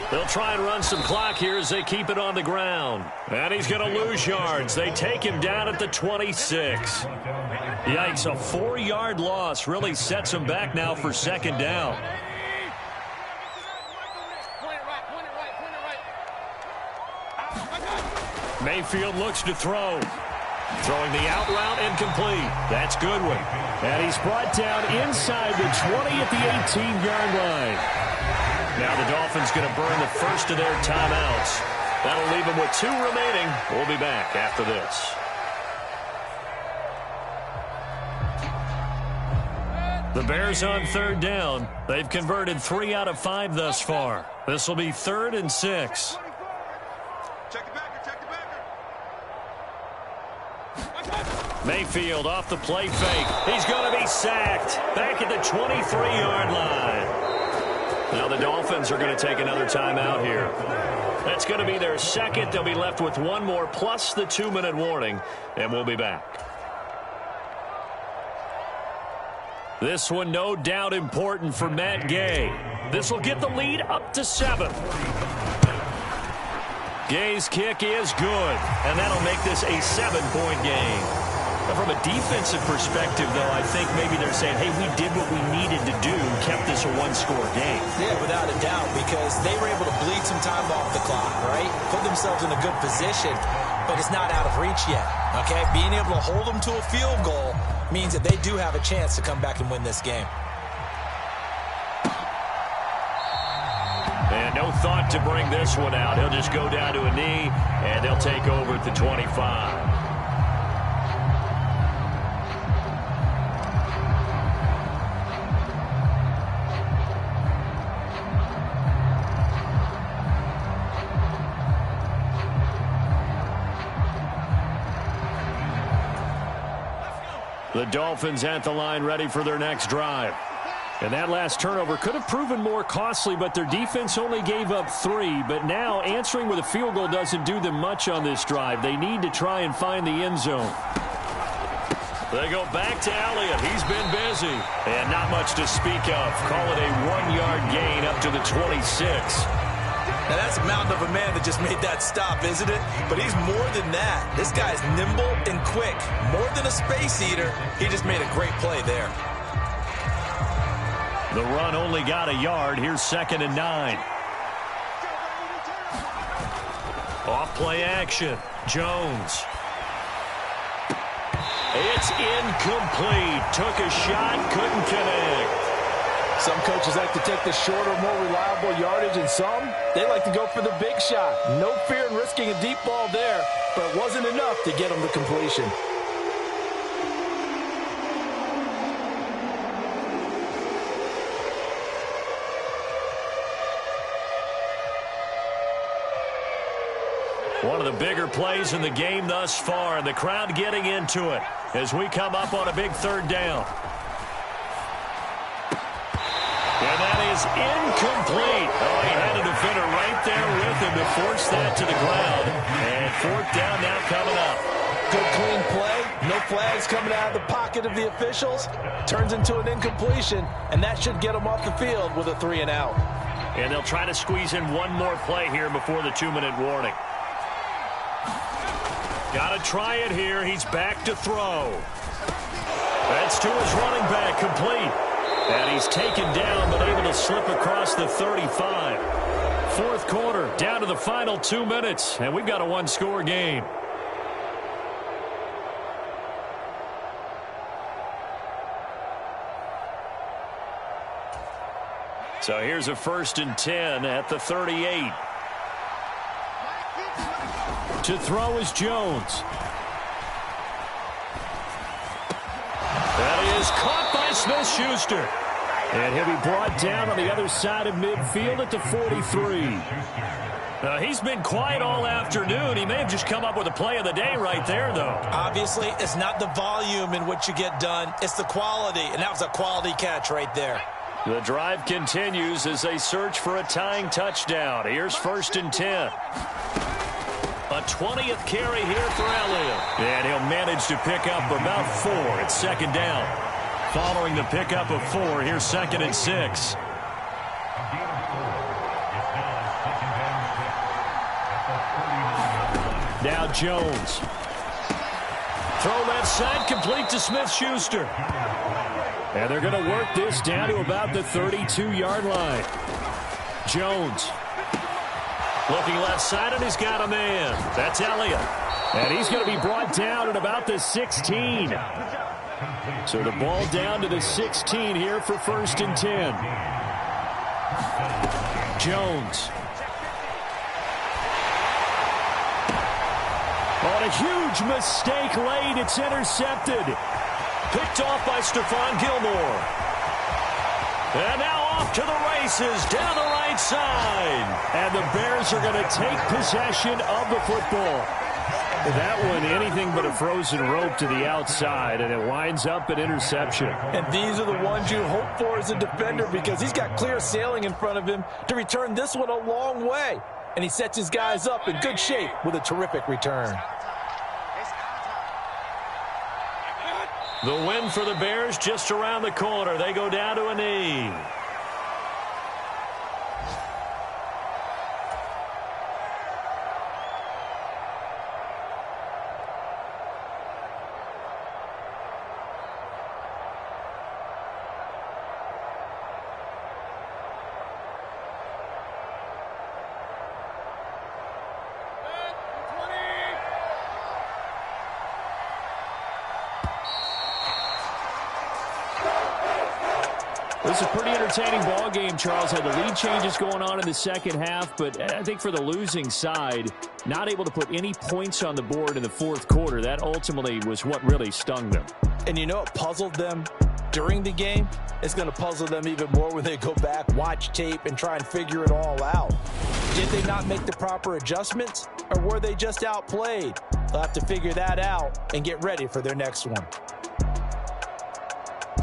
They'll try and run some clock here as they keep it on the ground. And he's going to lose yards. They take him down at the 26. Yikes, a 4-yard loss really sets him back now for second down. Mayfield looks to throw. Throwing the out route incomplete. That's Goodwin. And he's brought down inside the 20 at the 18-yard line. Now the Dolphins going to burn the first of their timeouts. That'll leave them with 2 remaining. We'll be back after this. The Bears on third down. They've converted 3 out of 5 thus far. This will be 3rd and 6. Check the backer, check the backer. Mayfield off the play fake. He's going to be sacked. Back at the 23-yard line. Now the Dolphins are going to take another timeout here. That's going to be their second. They'll be left with 1 more plus the 2-minute warning, and we'll be back. This one no doubt important for Matt Gay. This will get the lead up to 7. Gay's kick is good, and that'll make this a 7-point game. From a defensive perspective, though, I think maybe they're saying, hey, we did what we needed to do, kept this a 1-score game. Yeah, without a doubt, because they were able to bleed some time off the clock, right? Put themselves in a good position, but it's not out of reach yet, okay? Being able to hold them to a field goal means that they do have a chance to come back and win this game. And no thought to bring this one out. He'll just go down to a knee, and they'll take over at the 25. The Dolphins at the line ready for their next drive. And that last turnover could have proven more costly, but their defense only gave up 3. But now answering with a field goal doesn't do them much on this drive. They need to try and find the end zone. They go back to Elliott. He's been busy. And not much to speak of. Call it a 1-yard gain up to the 26. Now, that's a mountain of a man that just made that stop, isn't it? But he's more than that. This guy's nimble and quick. More than a space eater. He just made a great play there. The run only got a yard. Here's 2nd and 9. Off play action. Jones. It's incomplete. Took a shot, couldn't connect. Some coaches like to take the shorter, more reliable yardage, and some, they like to go for the big shot. No fear in risking a deep ball there, but it wasn't enough to get them to completion. One of the bigger plays in the game thus far, and the crowd getting into it as we come up on a big 3rd down. And that is incomplete. Oh, he had a defender right there with him to force that to the ground. And 4th down now coming up. Good clean play. No flags coming out of the pocket of the officials. Turns into an incompletion, and that should get them off the field with a 3-and-out. And they'll try to squeeze in one more play here before the 2-minute warning. Got to try it here. He's back to throw. That's to his running back, complete. And he's taken down, but able to slip across the 35. Fourth quarter, down to the final 2 minutes, and we've got a one-score game. So here's a 1st and 10 at the 38. To throw is Jones. That is caught by Smith-Schuster. And he'll be brought down on the other side of midfield at the 43. He's been quiet all afternoon. He may have just come up with a play of the day right there, though. Obviously, it's not the volume in what you get done. It's the quality, and that was a quality catch right there. The drive continues as they search for a tying touchdown. Here's 1st and 10. A 20th carry here for Elliott. And he'll manage to pick up about 4 at 2nd down. Following the pickup of 4, here's 2nd and 6. Now Jones. Throw left side, complete to Smith-Schuster. And they're going to work this down to about the 32-yard line. Jones. Looking left side, and he's got a man. That's Elliott. And he's going to be brought down at about the 16. So the ball down to the 16 here for 1st and 10. Jones. On a huge mistake late, it's intercepted. Picked off by Stephon Gilmore. And now off to the races down the right side. And the Bears are going to take possession of the football. That one, anything but a frozen rope to the outside, and it winds up an interception. And these are the ones you hope for as a defender because he's got clear sailing in front of him to return this one a long way. And he sets his guys up in good shape with a terrific return. The win for the Bears just around the corner. They go down to a knee. This is a pretty entertaining ball game, Charles. Had the lead changes going on in the second half, but I think for the losing side, not able to put any points on the board in the fourth quarter, that ultimately was what really stung them. And you know it puzzled them during the game. It's going to puzzle them even more when they go back, watch tape, and try and figure it all out. Did they not make the proper adjustments, or were they just outplayed? They'll have to figure that out and get ready for their next one.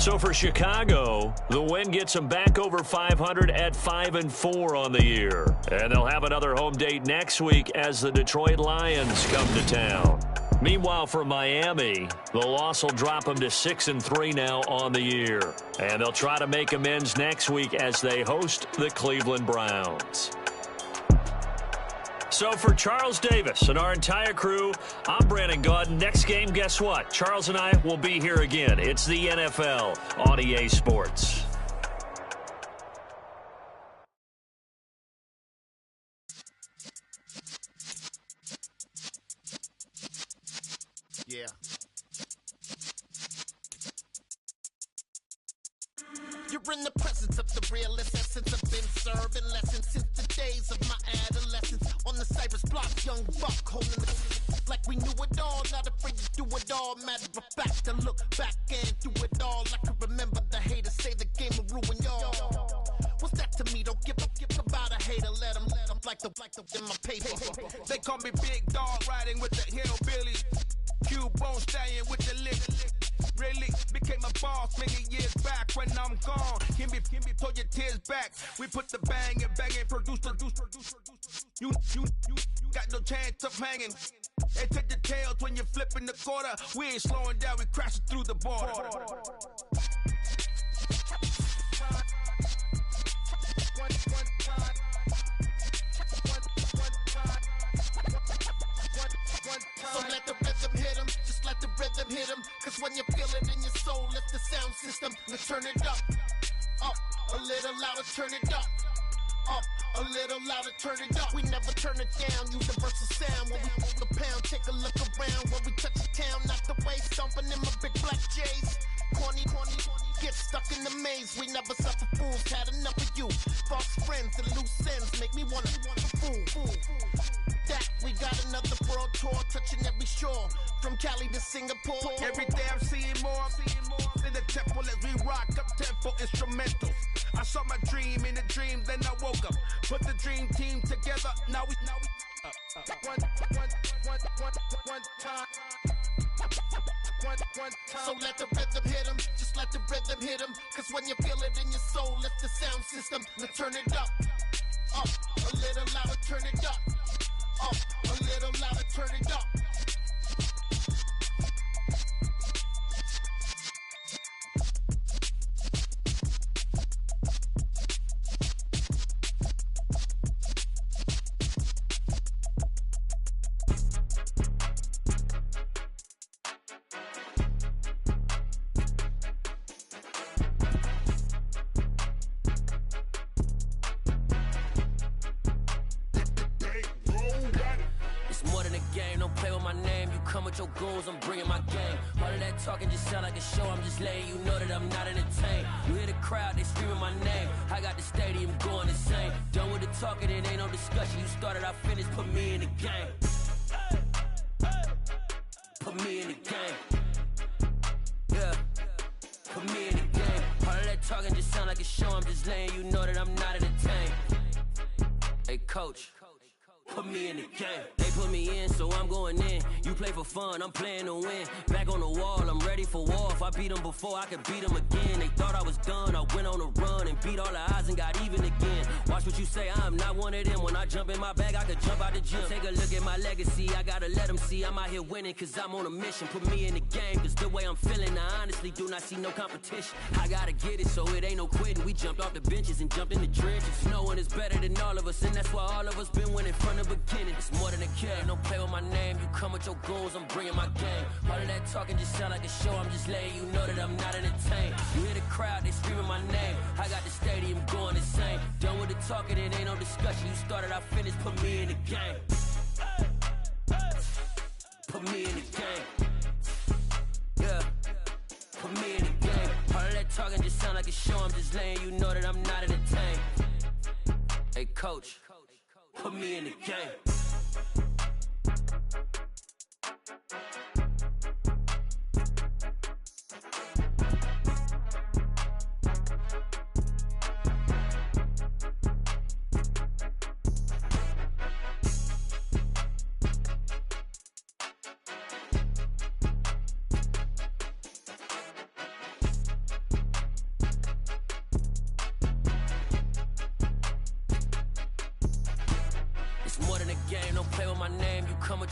So for Chicago, the win gets them back over 500 at 5-4 on the year. And they'll have another home date next week as the Detroit Lions come to town. Meanwhile, for Miami, the loss will drop them to 6-3 now on the year. And they'll try to make amends next week as they host the Cleveland Browns. So for Charles Davis and our entire crew, I'm Brandon Gaudin. Next game, guess what? Charles and I will be here again. It's the NFL on EA Sports. Yeah. You're in the presence of the realest essence. I've been serving lessons since the days of my adolescence. On the Cypress block, young buck holding the like we knew it all, not afraid to do it all. Matter of fact, to look back and do it all. I can remember the haters say the game will ruin y'all. What's that to me? Don't give about a hater. Let them like the in my paper. They call me Big Dog, riding with the hillbilly. Cubone staying with the lick. Really became a boss many years back when I'm gone. Can be pull your tears back. We put the bang and produce. You got no chance of hanging. And take the tails when you're flipping the quarter. We ain't slowing down, we crashing through the border. One So let the rhythm hit 'em, just let the rhythm hit 'em. Cause when you feel it in your soul, lift the sound system. Now turn it up, a little louder, turn it up. A little louder, turn it up. We never turn it down, universal sound. When we move the pound, take a look around. When we touch the town, not the way, stomping in my big black J's. Corny, get stuck in the maze. We never suffer fools, had enough of you. False friends and loose ends make me wanna fool. That we got another world tour, touching every shore, from Cali to Singapore. Every day I'm seeing more in the temple as we rock up tempo instrumentals. I saw my dream in a dream, then I woke up. Put the dream team together. Now we one time. So let the rhythm hit 'em, just let the rhythm hit 'em. Cause when you feel it in your soul, lift the sound system. Now turn it up, a little louder, turn it up, a little louder, turn it up. Your goons, I'm bringing my game. All of that talking just sound like a show. I'm just letting you know that I'm not entertained. You hear the crowd, they screaming my name. I got the stadium going insane. Done with the talking, it ain't no discussion. You started, I finished, put me in the game. Put me in the game. Yeah, put me in the game. All of that talking just sound like a show. I'm just letting you know that I'm not entertained. Hey, coach, put me in the game. They put me in, so I'm going in. You play for fun, I'm playing to win. Back on the wall, I'm ready for war. If I beat them before, I could beat them again. They thought I was done, I went on a run and beat all the odds and got even again. Watch what you say, I'm not one of them. When I jump in my bag, I could jump out the gym. Take a look at my legacy, I gotta let them see I'm out here winning, cause I'm on a mission. Put me in the game, cause the way I'm feeling, I honestly do not see no competition. I gotta get it, so it ain't no quitting. We jumped off the benches and jumped in the trenches. No one is better than all of us, and that's why all of us been winning from the beginning. It's more than a kid, don't play with my name. You come with your goons, I'm bringing my game. All of that talking just sound like a show. I'm just letting you know that I'm not entertained. You hear the crowd, they screaming my name. I got the stadium going insane. Done with the talking, it ain't no discussion. You started, I finished, put me in the game. Put me in the game. Yeah, put me in the game. All of that talking just sound like a show. I'm just letting you know that I'm not entertained. Hey, coach, put me in the game.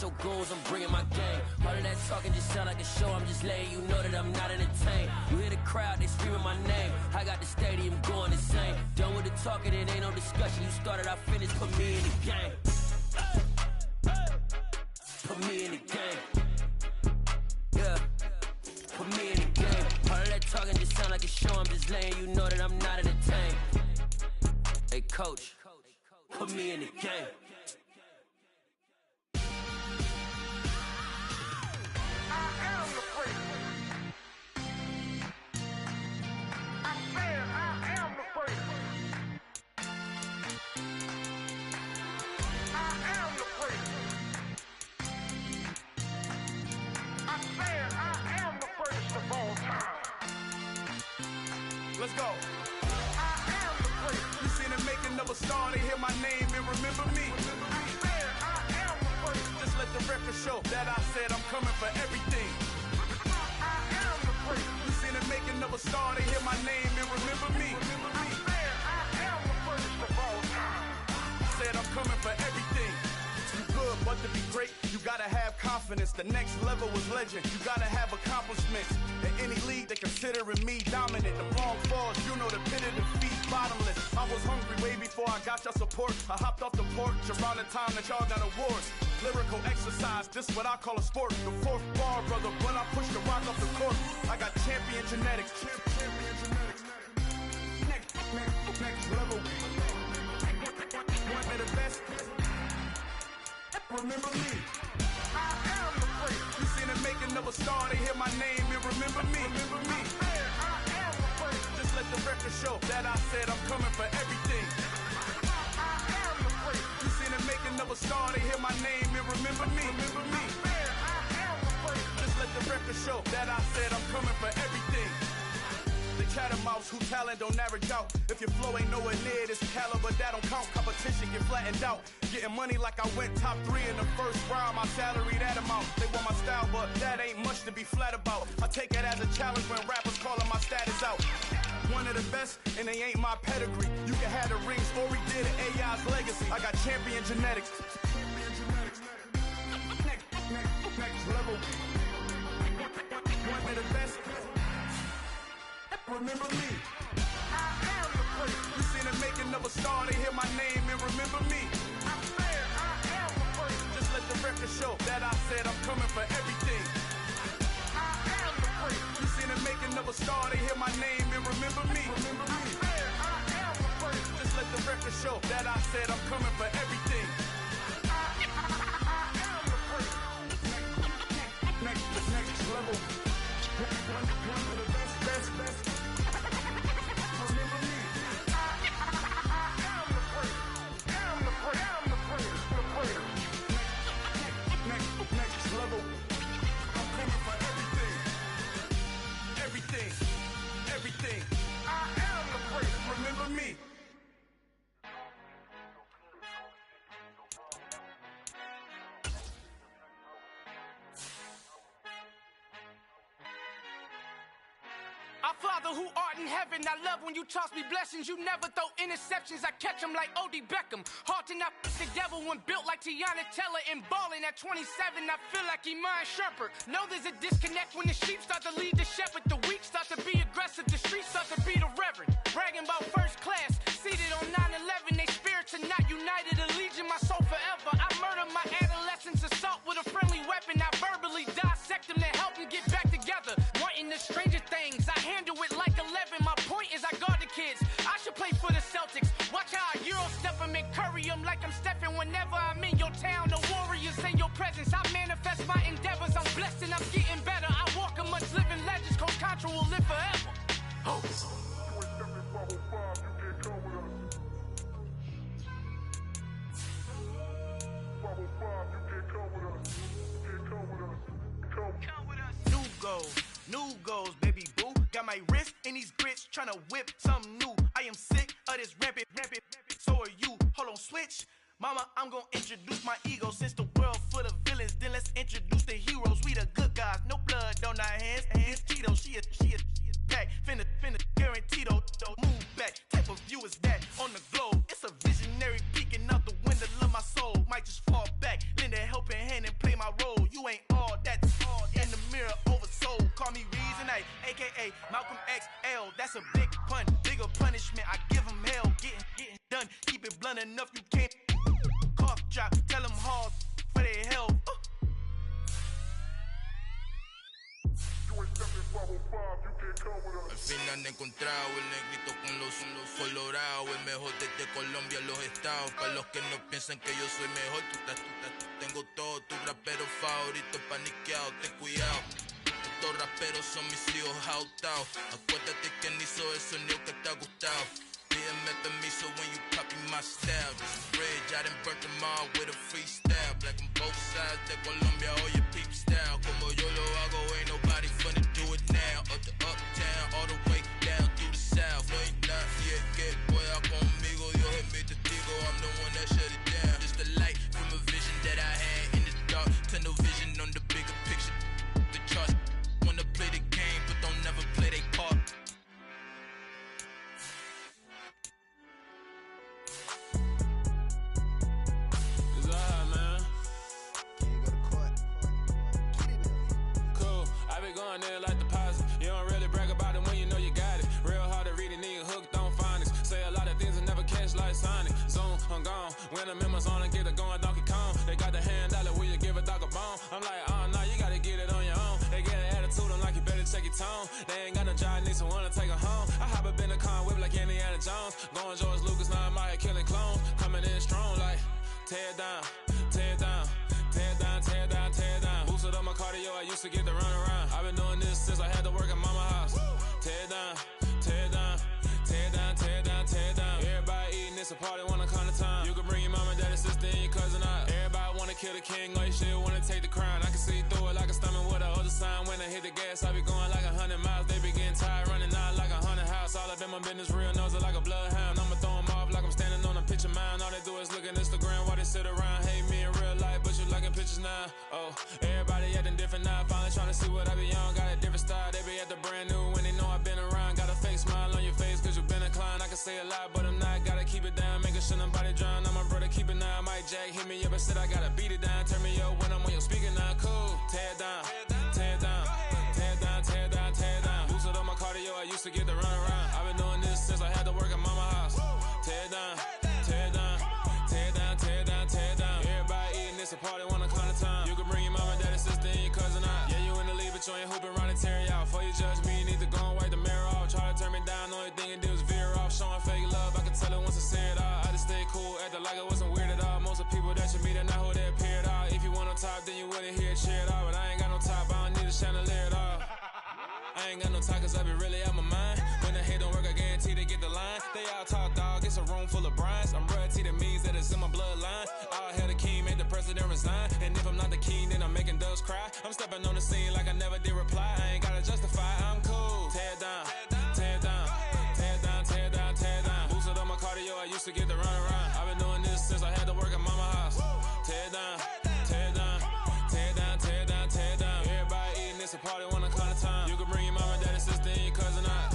Your goals, I'm bringing my game. All of that talking just sound like a show. I'm just letting you know that I'm not entertained. You hear the crowd, they screaming my name. I got the stadium going insane. Done with the talking, it ain't no discussion. You started, I finished, put me in the game. Put me in the game. Yeah, put me in the game. All of that talking just sound like a show. I'm just letting you know that I'm not entertained. Hey, coach, put me in the game. Let's go. I am the first. You seen the making of a star, they hear my name and remember me. I said I am the first. Just let the record show that I said I'm coming for everything. I am the first. You seen the making of a star, they hear my name and remember me. I said I am the first of all time. Said I'm coming for everything. You good, but to be great, you gotta have confidence. The next level was legend. You gotta have accomplishments. In any league, they considering me dominant. The wrong falls, you know the pit of defeat, bottomless. I was hungry way before I got your support. I hopped off the porch around the time that y'all got awards. Lyrical exercise, this what I call a sport. The fourth bar, brother, when I push the rock off the court. I got champion genetics. Champion genetics. Next level. One of the best. Remember me. I am the first. You seen the making of a star, they hear my name and remember me. Remember me. I am the first. Just let the record show that I said I'm coming for everything. I am the first. You seen the making of a star, they hear my name and remember me. Remember me. I am the first. Just let the record show that I said I'm coming for everything. The catamounts who talent don't average out. If your flow ain't nowhere near this caliber, that don't count. Competition get flattened out. Getting money like I went top 3 in the first round. My salary that amount. They want my style, but that ain't much to be flat about. I take it as a challenge when rappers calling my status out. One of the best, and they ain't my pedigree. You can have the rings, or we did it, AI's legacy. I got champion genetics. Next level. One of the best. Remember me. I am the first. You seen the making of a star, they hear my name and remember me. I said I am the first. Just let the record show that I said I'm coming for everything. I am the first. You seen the making of a star, they hear my name and remember me. Remember me. I said I am the first. Just let the record show that I said I'm coming for everything. I am the first. Next level. One of the best. Next level. I'm coming for everything. Everything. I am the first. Remember me. Our Father who art in heaven, I love when you toss me blessings. You never throw interceptions, I catch them like O.D. Beckham. Hard to not the devil when built like Tiana Teller and balling at 27. I feel like Iman Shumpert. Know there's a disconnect when the sheep start to lead the shepherd. The weak start to be aggressive, the streets start to be the reverend. Bragging about first class, seated on 9/11. They spirits are not united, a legion, my soul forever. I murder my adolescence, assault with a friendly weapon. I verbally dissect them to help them get back together. Wanting the stranger things, I handle it like 11. My point is I guard the kids. I should play for the Celtics. Watch how I Euro step them and curry them like I'm stepping. Whenever I'm in your town, the Warriors in your presence. I manifest my endeavors. I'm blessed and I'm getting better. I walk amongst living legends. Coach Contra will live forever. Oh. New goals, baby boo. Got my wrist in these grits, tryna whip something new. I am sick of this rampant. So are you. Hold on, switch. Mama, I'm gonna introduce my ego. Since the world full of villains, then let's introduce the heroes. We the good guys, no blood on our hands. Hands Tito, she a back. Finna guarantee though. Move back. Type of view is that on the globe? It's a visionary peeking out the window of my soul. Might just fall back, lend a helping hand and play my role. You ain't all that. In the mirror, oversold. Call me Reason A, aka Malcolm XL. That's a big pun, bigger punishment. I give him hell. Getting done. Keep it blunt enough, you can't. Cough drop, tell them hard for their health. Al fin han encontrado el negrito con los colorados, el mejor desde Colombia a los estados. Para los que no piensan que yo soy mejor, tengo todo, tu rapero favorito paniqueado, ten cuidado. Estos raperos son mis hijos jautados. Acuérdate quien hizo el sonido que te ha gustado. Pídeme permiso when you copy my style. This bridge, I done burnt them all with a freestyle. Black on both sides de Colombia, oye peep style. Como yo lo hago, ain't nobody finna do it now. Up to uptown, all the way down through the south. No hay nadie que pueda conmigo, Dios es mi testigo. I'm the one that shut it down. Just the light from a vision that I had in the dark. Tunnel vision on the bigger picture. The charts wanna play the game, but don't never play their part. Going there like deposit. You don't really brag about it when you know you got it. Real hard to read a nigga hooked on phonics. Say a lot of things and never catch like Sonic. Zone, I'm gone. When I'm in my zone, I get it going Donkey Kong. They got the hand dollar. tone. They ain't got no job, need someone to take her home. I hop up in the car, whip like Indiana Jones. Going George Lucas, now I'm out here killing clones. Coming in strong like, tear down, tear down, tear down, tear down, tear down. Boosted up my cardio, I used to get to run around. I've been doing this since I had to work at mama house. Tear down, tear down, tear down, tear down, tear down. Everybody eating, it's a party, wanna come to time. You can bring your mama, daddy, sister, and your cousin out. Everybody wanna kill the king, or you still wanna take the crown. I can see through it like a stomach with a other sign. When I hit the gas, I be going like 100 miles. They be getting tired, running out like 100 house. All up in my business, real nose like a bloodhound. I'ma throw them off like I'm standing on a picture mound. All they do is look at Instagram while they sit around. Hate me in real life, but you liking pictures now. Oh, everybody acting different now. Finally trying to see what I be on. Got a different style, they be at the brand new when they know I've been around. Got a fake smile on your face cause you been inclined. I can say a lot, but I'm not. Gotta keep it down, making sure nobody drown. I'm my brother, keep it now. Mike Jack hit me up and said I gotta beat it down. Turn me up when I'm on your speaker now. Cool, tear down, tear down, tear down, tear down, tear down. Boosted up my cardio, I used to get to run around. I've been doing this since I had to work at mama house. Tear down, tear down, tear down, tear down, tear down. Everybody eating, it's a party, wanna come to time. You can bring your mama, daddy, sister, and your cousin out. Yeah, you in the lead, but you ain't hooping around and tear you out. Before you judge me, you need to go and wipe the mirror off. Try to turn me down, the only thing you do is veer off. Showing fake love, I can tell it once I say it all. I just stay cool, acting like it wasn't weird at all. Most of the people that you meet are not who they appear at all. If you want on top, then you wouldn't hear it cheer at all. But I ain't got no top, I don't need a chandelier at all. I ain't got no talk cause I be really out my mind. When the head don't work, I guarantee they get the line. They all talk dog, it's a room full of brinds. I'm royalty, that means that it's in my bloodline. All hell the king, made the president resign. And if I'm not the king, then I'm making doves cry. I'm stepping on the scene like I never did reply. I ain't gotta justify, I'm cool. Tear down, tear down, tear down, tear down, tear down. Boosted up my cardio, I used to get to run around. I've been doing this since I had to work at mama house. Tear down, tear down, tear down, tear down, tear down. Everybody eating, it's a party, wanna come to time. You can bring your mama, daddy, sister, and your cousin out.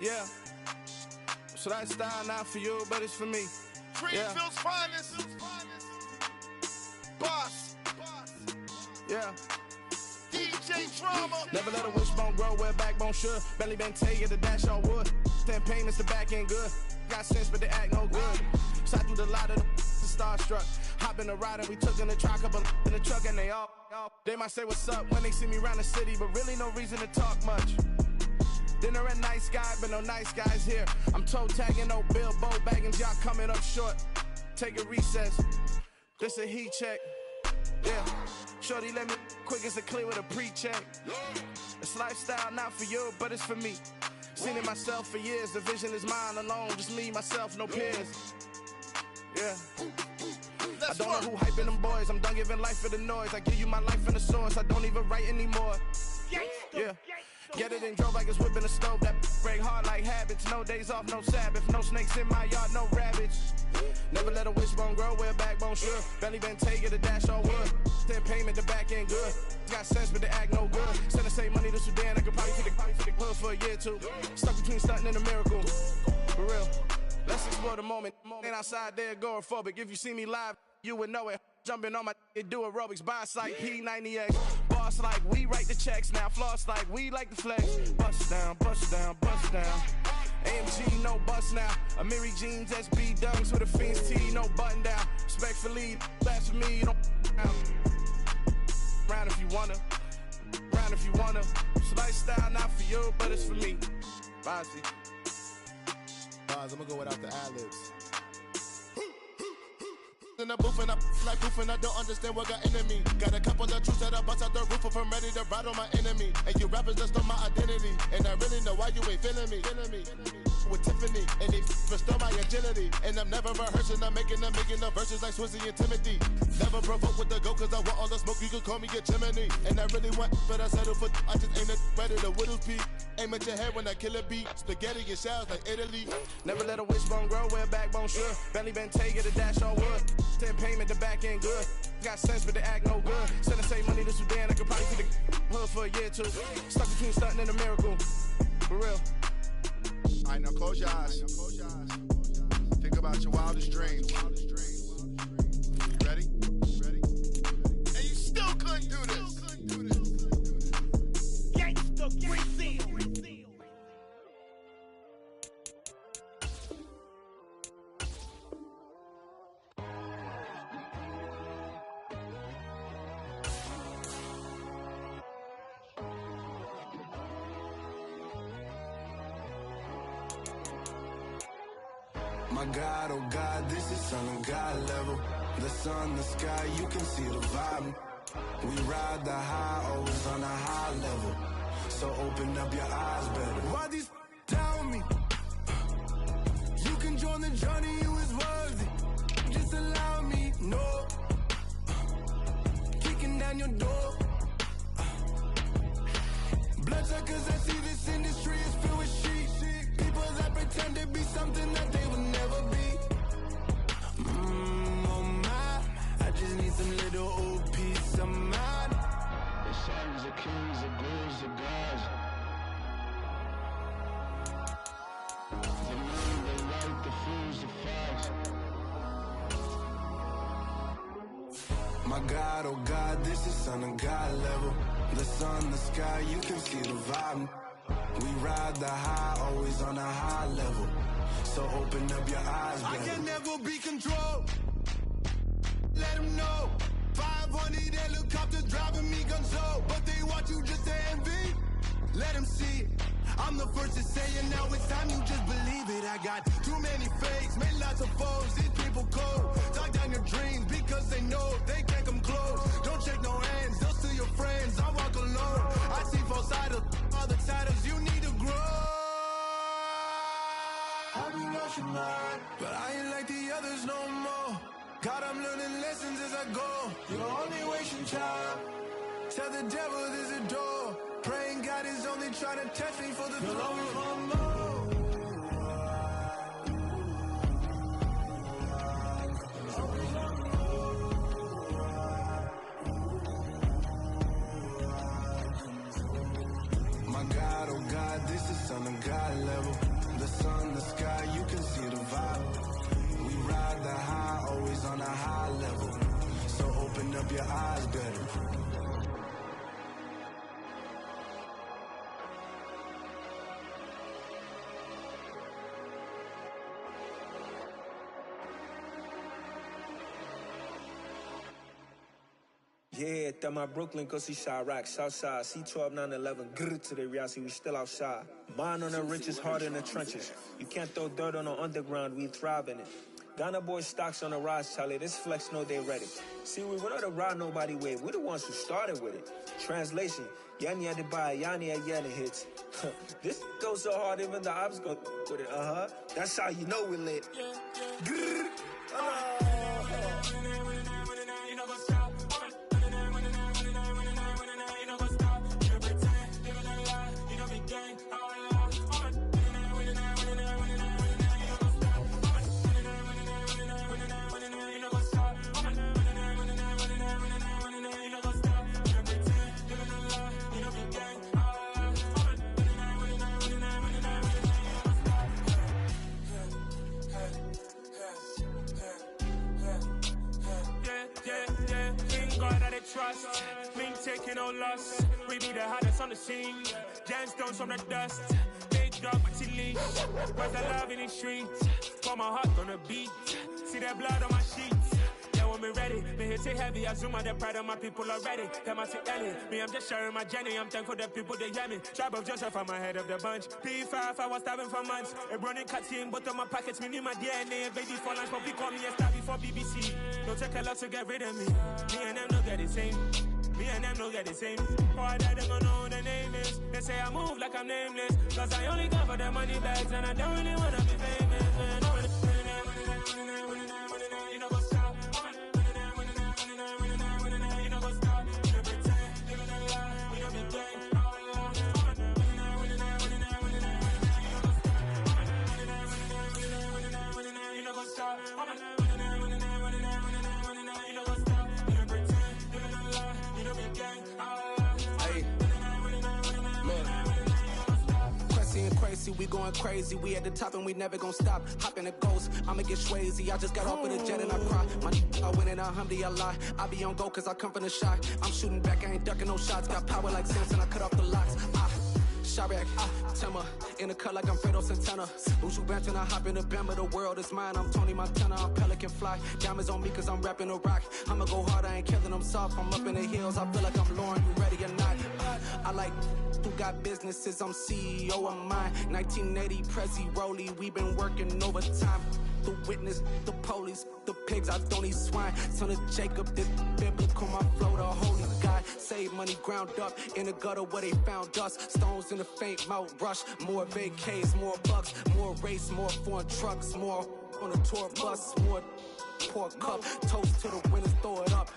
Yeah. So that style not for you, but it's for me. Greenfield's finest. Boss. Yeah. DJ Drama. Never let a wishbone grow where a backbone should. Belly been take it, the dash all wood. 10 payments, the back end good. Got sense, but they act no good. Shot through the lot of the starstruck. Hop in the ride and we took in the truck, couple in the truck and they all. They might say what's up when they see me around the city, but really no reason to talk much. Dinner at nice guy, but no nice guys here. I'm toe tagging, no Bilbo Baggins, y'all coming up short. Take a recess, this a heat check. Yeah, shorty let me quick as a clear with a pre-check. This lifestyle not for you, but it's for me. Seen it myself for years, the vision is mine alone. Just me, myself, no peers. Yeah. I don't know who hyping them boys, I'm done giving life for the noise. I give you my life in the source, I don't even write anymore. Yeah. Get it and drove like it's whipping a stove. That break hard like habits. No days off, no Sabbath. No snakes in my yard, no rabbits. Never let a wishbone grow where a backbone should. Belly been taking the dash all wood. 10 payment, the back end good. Got sense, but they act no good. Send the same money to Sudan. I could probably take the hood for a year or two. Stuck between stunting and a miracle. For real. Let's explore the moment. Ain't outside there agoraphobic. If you see me live, you would know it. Jumping on my do aerobics, buy site P90X. Boss like we write the checks now. Floss like we like the flex. Bust down, bust down, bust down. AMG, no bust now. Amiri jeans, SB dunks with a Fiends T, no button down. Respectfully, that's for me, you don't round if you wanna. Round if you wanna. So lifestyle not for you, but it's for me. Bossy. Boz, I'm gonna go without the ad-libs. in the booth and I like proof and I don't understand what got into me. Got a couple of truths that I bust out the roof if I'm ready to ride on my enemy. And you rappers just on my identity. And I really know why you ain't feeling me. With Tiffany, and they restore my agility. And I'm never rehearsing, I'm making a million of verses like Swizzy and Timothy. Never provoke with the go, cause I want all the smoke, you can call me a chimney. And I really want, but I settle for, I just ain't ready to whittle peak. Aim at your head when I kill a beat. Spaghetti and shells like Italy. Never let a wishbone grow where a backbone should. Belly been take it a dash on wood. 10 payment, the back end good. Got sense, but the act no good. Send and save money to Sudan, I could probably see the hood for a year or two. Stuck between stunting and a miracle. For real. All right, now close your eyes. Think about your wildest dreams. You ready? And you still couldn't do this. Gangsta Brazil. My God, oh God, this is Son of God level. The sun, the sky, you can see the vibe. We ride the high, always on a high level. So open up your eyes better. Why these tell me? You can join the journey, you is worthy. Just allow me, no. Kicking down your door. Bloodshot, cause I see this industry is filled with sheep. People that pretend to be something that they would never be. Oh my, I just need some little old peace of mind. The sons of kings, the ghouls, the gods. The men, the right, the fools, the facts. My God, oh God, this is Son of God level. The sun, the sky, you can see the vibe. We ride the high, always on a high level. So open up your eyes, baby. I can never be controlled. Let them know. 500 helicopters driving me gonzo. But they want you just to envy. Let them see it. I'm the first to say it, now it's time you just believe it. I got too many fakes, made lots of foes. These people cold. Talk down your dreams because they know they can't come close. Don't shake no hands, they'll steal your friends. I walk alone. I see false idols, other titles, you need to grow. I've been lost your mind, but I ain't like the others no more. God, I'm learning lessons as I go. You're only wasting time. Tell the devil there's a door. Praying God is only trying to test me for the You'll always want more. My God, oh God, this is Son of God level. The sun, the sky, you can see the vibe. We ride the high, always on a high level. So open up your eyes better. Yeah, that my Brooklyn, go see Chirac, Southside, C12, 911, grrr to the reality, we still outside. Mine on the richest, heart in the trenches. You can't throw dirt on the underground, we thrive in it. Ghana boys stocks on the rise, Charlie, this flex know they ready. See, we were not to ride nobody with, we're the ones who started with it. Translation, Yani had to buy, Yani had yet hits. This goes so hard, even the ops go with it, That's how you know we lit. Grrr, Trust, we ain't taking no loss. We be the hottest on the scene. Gemstones from the dust. Big dog, but she leash. Where's the love in the streets? Pour my heart on the beat. See that blood on my sheets. Yeah, we're want me ready. Me hit it heavy, I zoom out the pride of my people already. Them I see Ellie, me I'm just sharing my journey. I'm thankful that people they hear me. Tribe of Joseph, I'm ahead of the bunch. P5, I was starving for months. A running cutscene, but on my pockets, me need my DNA. Baby for lunch, but we call me a star before BBC. Don't take a lot to get rid of me. Me and them don't get the same. Me and them don't get the same. Boy, that they gonna know who the name is. They say I move like I'm nameless. Cause I only come for the money bags. And I don't really wanna be famous, man. You know what's up? You know what's up? You know pretend, living a lie. We don't be gang. You know what's up? Crazy, we going crazy. We at the top and we never gonna stop. Hop in the ghost, I'ma get swayzy. I just got off with a jet and I cry. My I win and alhamdulillah. I be on go cause I come from the shot. I'm shooting back, I ain't ducking no shots. Got power like Samson, I cut off the locks. Chirac, Timmer, in the cut like I'm Fredo Santana. Buju Banton, I hop in the Bama, the world is mine. I'm Tony Montana, I'm Pelican Fly. Diamonds on me cause I'm rapping a rock. I'ma go hard, I ain't killing them soft. I'm up in the hills, I feel like I'm Lauren, you ready or not? I like who got businesses, I'm CEO of mine. 1980, Prezi Rolly, we been working overtime. The witness, the police, the pigs, I don't eat swine. Son of Jacob, this biblical, my flow, the holy God. Save money ground up in the gutter where they found us. Stones in the faint mouth rush. More vacays, more bucks, more race, more foreign trucks, more on a tour bus, more pour cup. Toast to the winners, throw it up.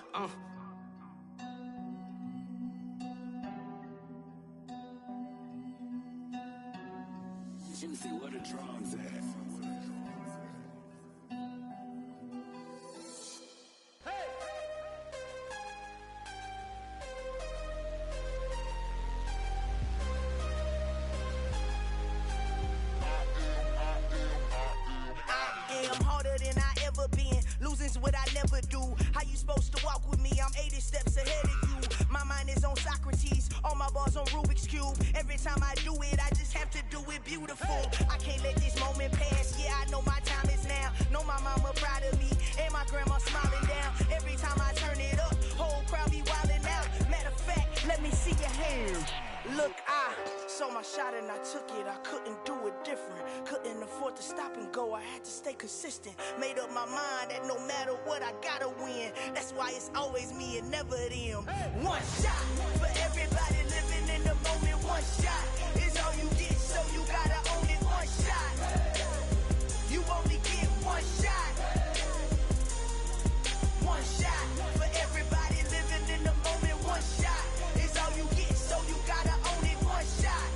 Juicy, where the drums at? Losing's what I never do. How you supposed to walk with me? I'm 80 steps ahead of you. My mind is on Socrates, all my bars on Rubik's Cube. Every time I do it, I just have to do it beautiful. I can't let this moment pass. Yeah, I know my time is now. Know my mama proud of me, and my grandma smiling down. Every time I turn it up, whole crowd be wildin' out. Matter of fact, let me see your hands. Look, I saw my shot and I took it. I couldn't do it different. Couldn't afford to stop and go. I had to stay consistent. Made up my mind that no matter what, I gotta win. That's why it's always me and never them. One shot for everybody living in the moment. One shot is all you get, so you gotta own it. One shot. You only get one shot. One shot for everybody living in the moment. One shot is all you get, so you gotta own it. One shot.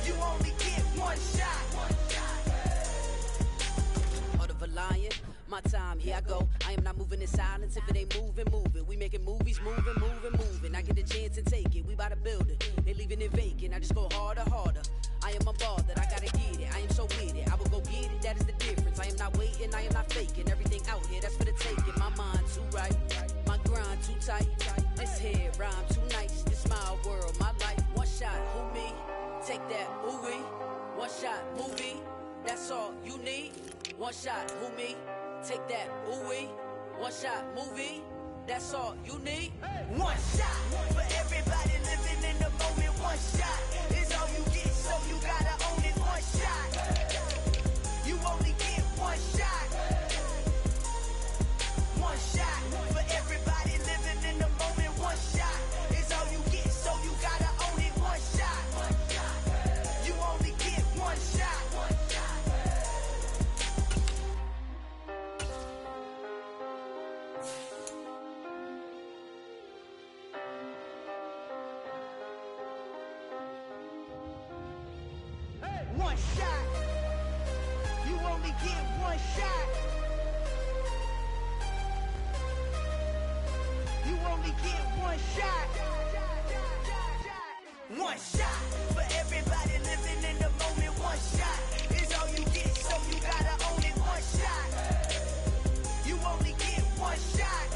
You only get one shot. Heart of a lion, my time, here I go. I am not moving in silence. If it ain't moving, moving. We making movies, moving. I get a chance and take it. We bout to build it. They leaving it vacant. I just go harder. I am a ball that I gotta get it. I am so with it. I will go get it. That is the difference. I am not waiting. I am not faking. Everything out here, that's for the taking. My mind too right. My grind too tight. This head rhyme too nice. This my world, my life. One shot, who me? Take that, ooh-wee. One shot, movie. That's all you need. One shot, who me? Take that, ooh-wee. One shot, movie. That's all you need. One shot for everybody living in the moment. One shot is all you get, so you gotta own it. One shot. You only get one shot. One shot for everybody living in the moment. One shot is all you get, so you gotta own it. One shot. You only get one shot. One shot. You only get one shot. You only get one shot. One shot for everybody living in the moment. One shot is all you get, so you gotta own it. One shot. You only get one shot.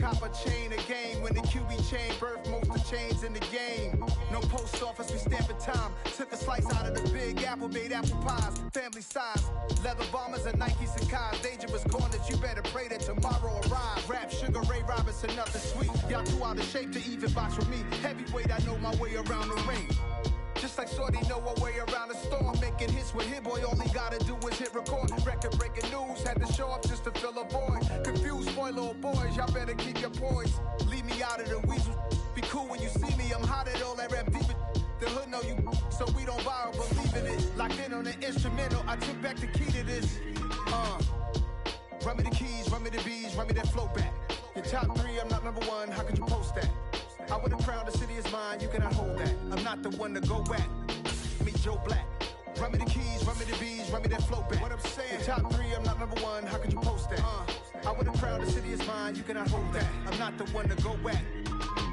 cop a chain of game. When the QB chain birthed most of chains in the game. No post office, we stamping time. Took a slice out of the big apple, made apple pies. Family size, leather bombers and Nikes and Kais. Dangerous corners, you better pray that tomorrow arrives. Rap, Sugar Ray Robinson, nothing sweet. Y'all too out of shape to even box with me. Heavyweight, I know my way around the ring. Just like Shorty know her way around the storm. Making hits with Hit Boy, all he gotta do is hit record. Record breaking news, had to show up just to fill a void. Confused boy, little boys, y'all better keep your poise. Leave me out of the weasel. Be cool when you see me, I'm hot at all that rap deep. The hood know you, so we don't borrow, believe in it. Locked in on the instrumental, I took back the key to this. Run me the keys, run me the bees, run me that flow back. Your top 3, I'm not number 1, how could you post that? I would've crowned the city is mine, you cannot hold that. I'm not the one to go back. Meet Joe Black. Run me the keys, run me the bees, run me that flow back. What I'm saying, your top 3, I'm not number 1, how could you post that? I would've crowned the city is mine, you cannot hold that. I'm not the one to go back.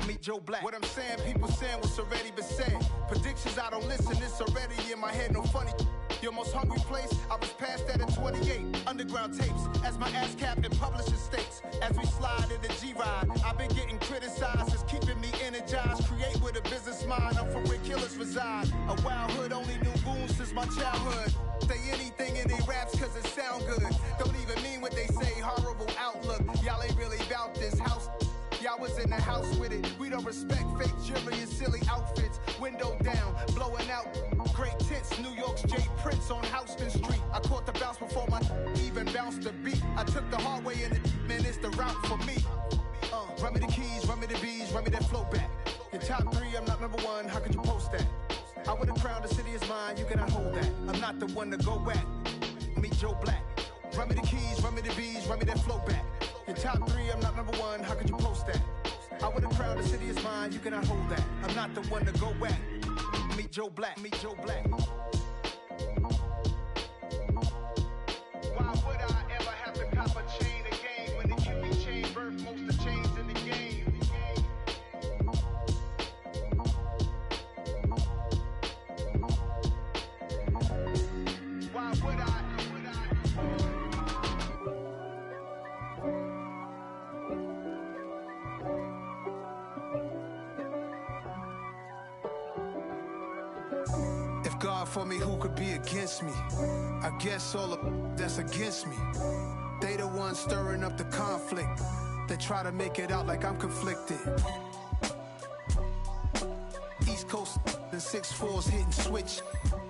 Meet Joe Black. What I'm saying, people saying what's already been said. Predictions, I don't listen, it's already in my head, no funny. Your most hungry place, I was past that at 28. Underground tapes, as my ass cap in publishing states. As we slide in the G-Ride, I've been getting criticized, it's keeping me energized. Create with a business mind, I'm from where killers reside. A wild hood, only knew goons since my childhood. Say anything in they raps cause it sound good. Don't even mean what they say, horrible outlook. Y'all ain't really about this house. Y'all was in the house with it. We don't respect fake jewelry and silly outfits. Window down, blowing out great tits. New York's J. Prince on Houston Street. I caught the bounce before my even bounced the beat. I took the hard way and it, man, it's the route for me. Run me the keys, run me the bees, run me that flow back. Your top 3, I'm not number 1, how could you post that? I would've crowned the city is mine, you cannot hold that. I'm not the one to go back. Meet Joe Black. Run me the keys, run me the bees, run me that flow back. Your top 3, I'm not number 1, how could you post that? I would've crowned the city is mine, you cannot hold that. I'm not the one to go back. Meet Joe Black, meet Joe Black. Why would I ever have to cop a chain again when the QB chain birthed most of chains in the game? Why would I? If God for me, who could be against me? I guess all of that's against me. They the ones stirring up the conflict. They try to make it out like I'm conflicted. East Coast and 6'4's hitting switch.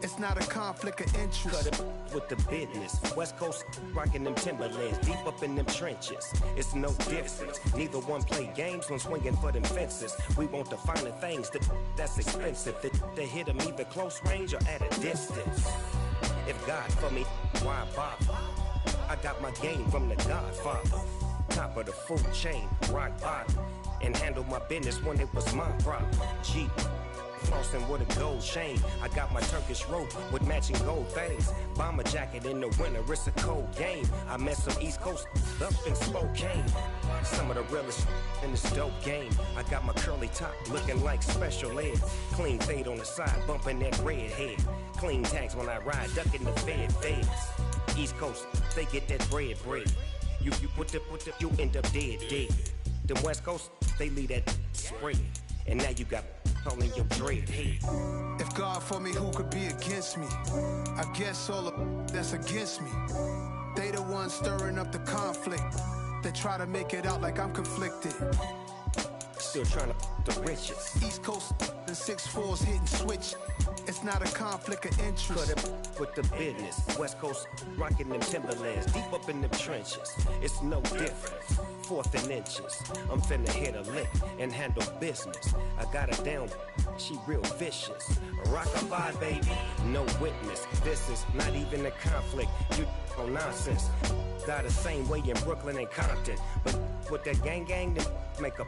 It's not a conflict of interest. Cut it with the business. West Coast rocking them Timberlands, deep up in them trenches. It's no difference. Neither one play games when swinging for them fences. We want the finer things that's expensive. They hit them either close range or at a distance. If God for me, why bother? I got my game from the Godfather. Top of the food chain, rock bottom. And handle my business when it was my problem. Jeep. Flossing with a gold chain. I got my Turkish rope with matching gold things. Bomber jacket in the winter, it's a cold game. I met some East Coast up in Spokane. Some of the realest in this dope game. I got my curly top looking like special ed. Clean fade on the side, bumping that red head. Clean tags when I ride, ducking the feds. East Coast, they get that bread. You you end up dead. Them West Coast, they leave that spread. And now you got all in your dread head. If God for me, who could be against me? I guess all of that's against me. They the ones stirring up the conflict. They try to make it out like I'm conflicted. Still trying to the riches. East Coast and 6'4's hitting switch. It's not a conflict of interest. Cut it with the business. West Coast rocking them Timberlands, deep up in them trenches. It's no difference. 4th and inches. I'm finna hit a lick and handle business. I got her down, she real vicious. Rock-a-bye, baby, no witness. This is not even a conflict. You on nonsense. Got the same way in Brooklyn and Compton, but with that gang, they make a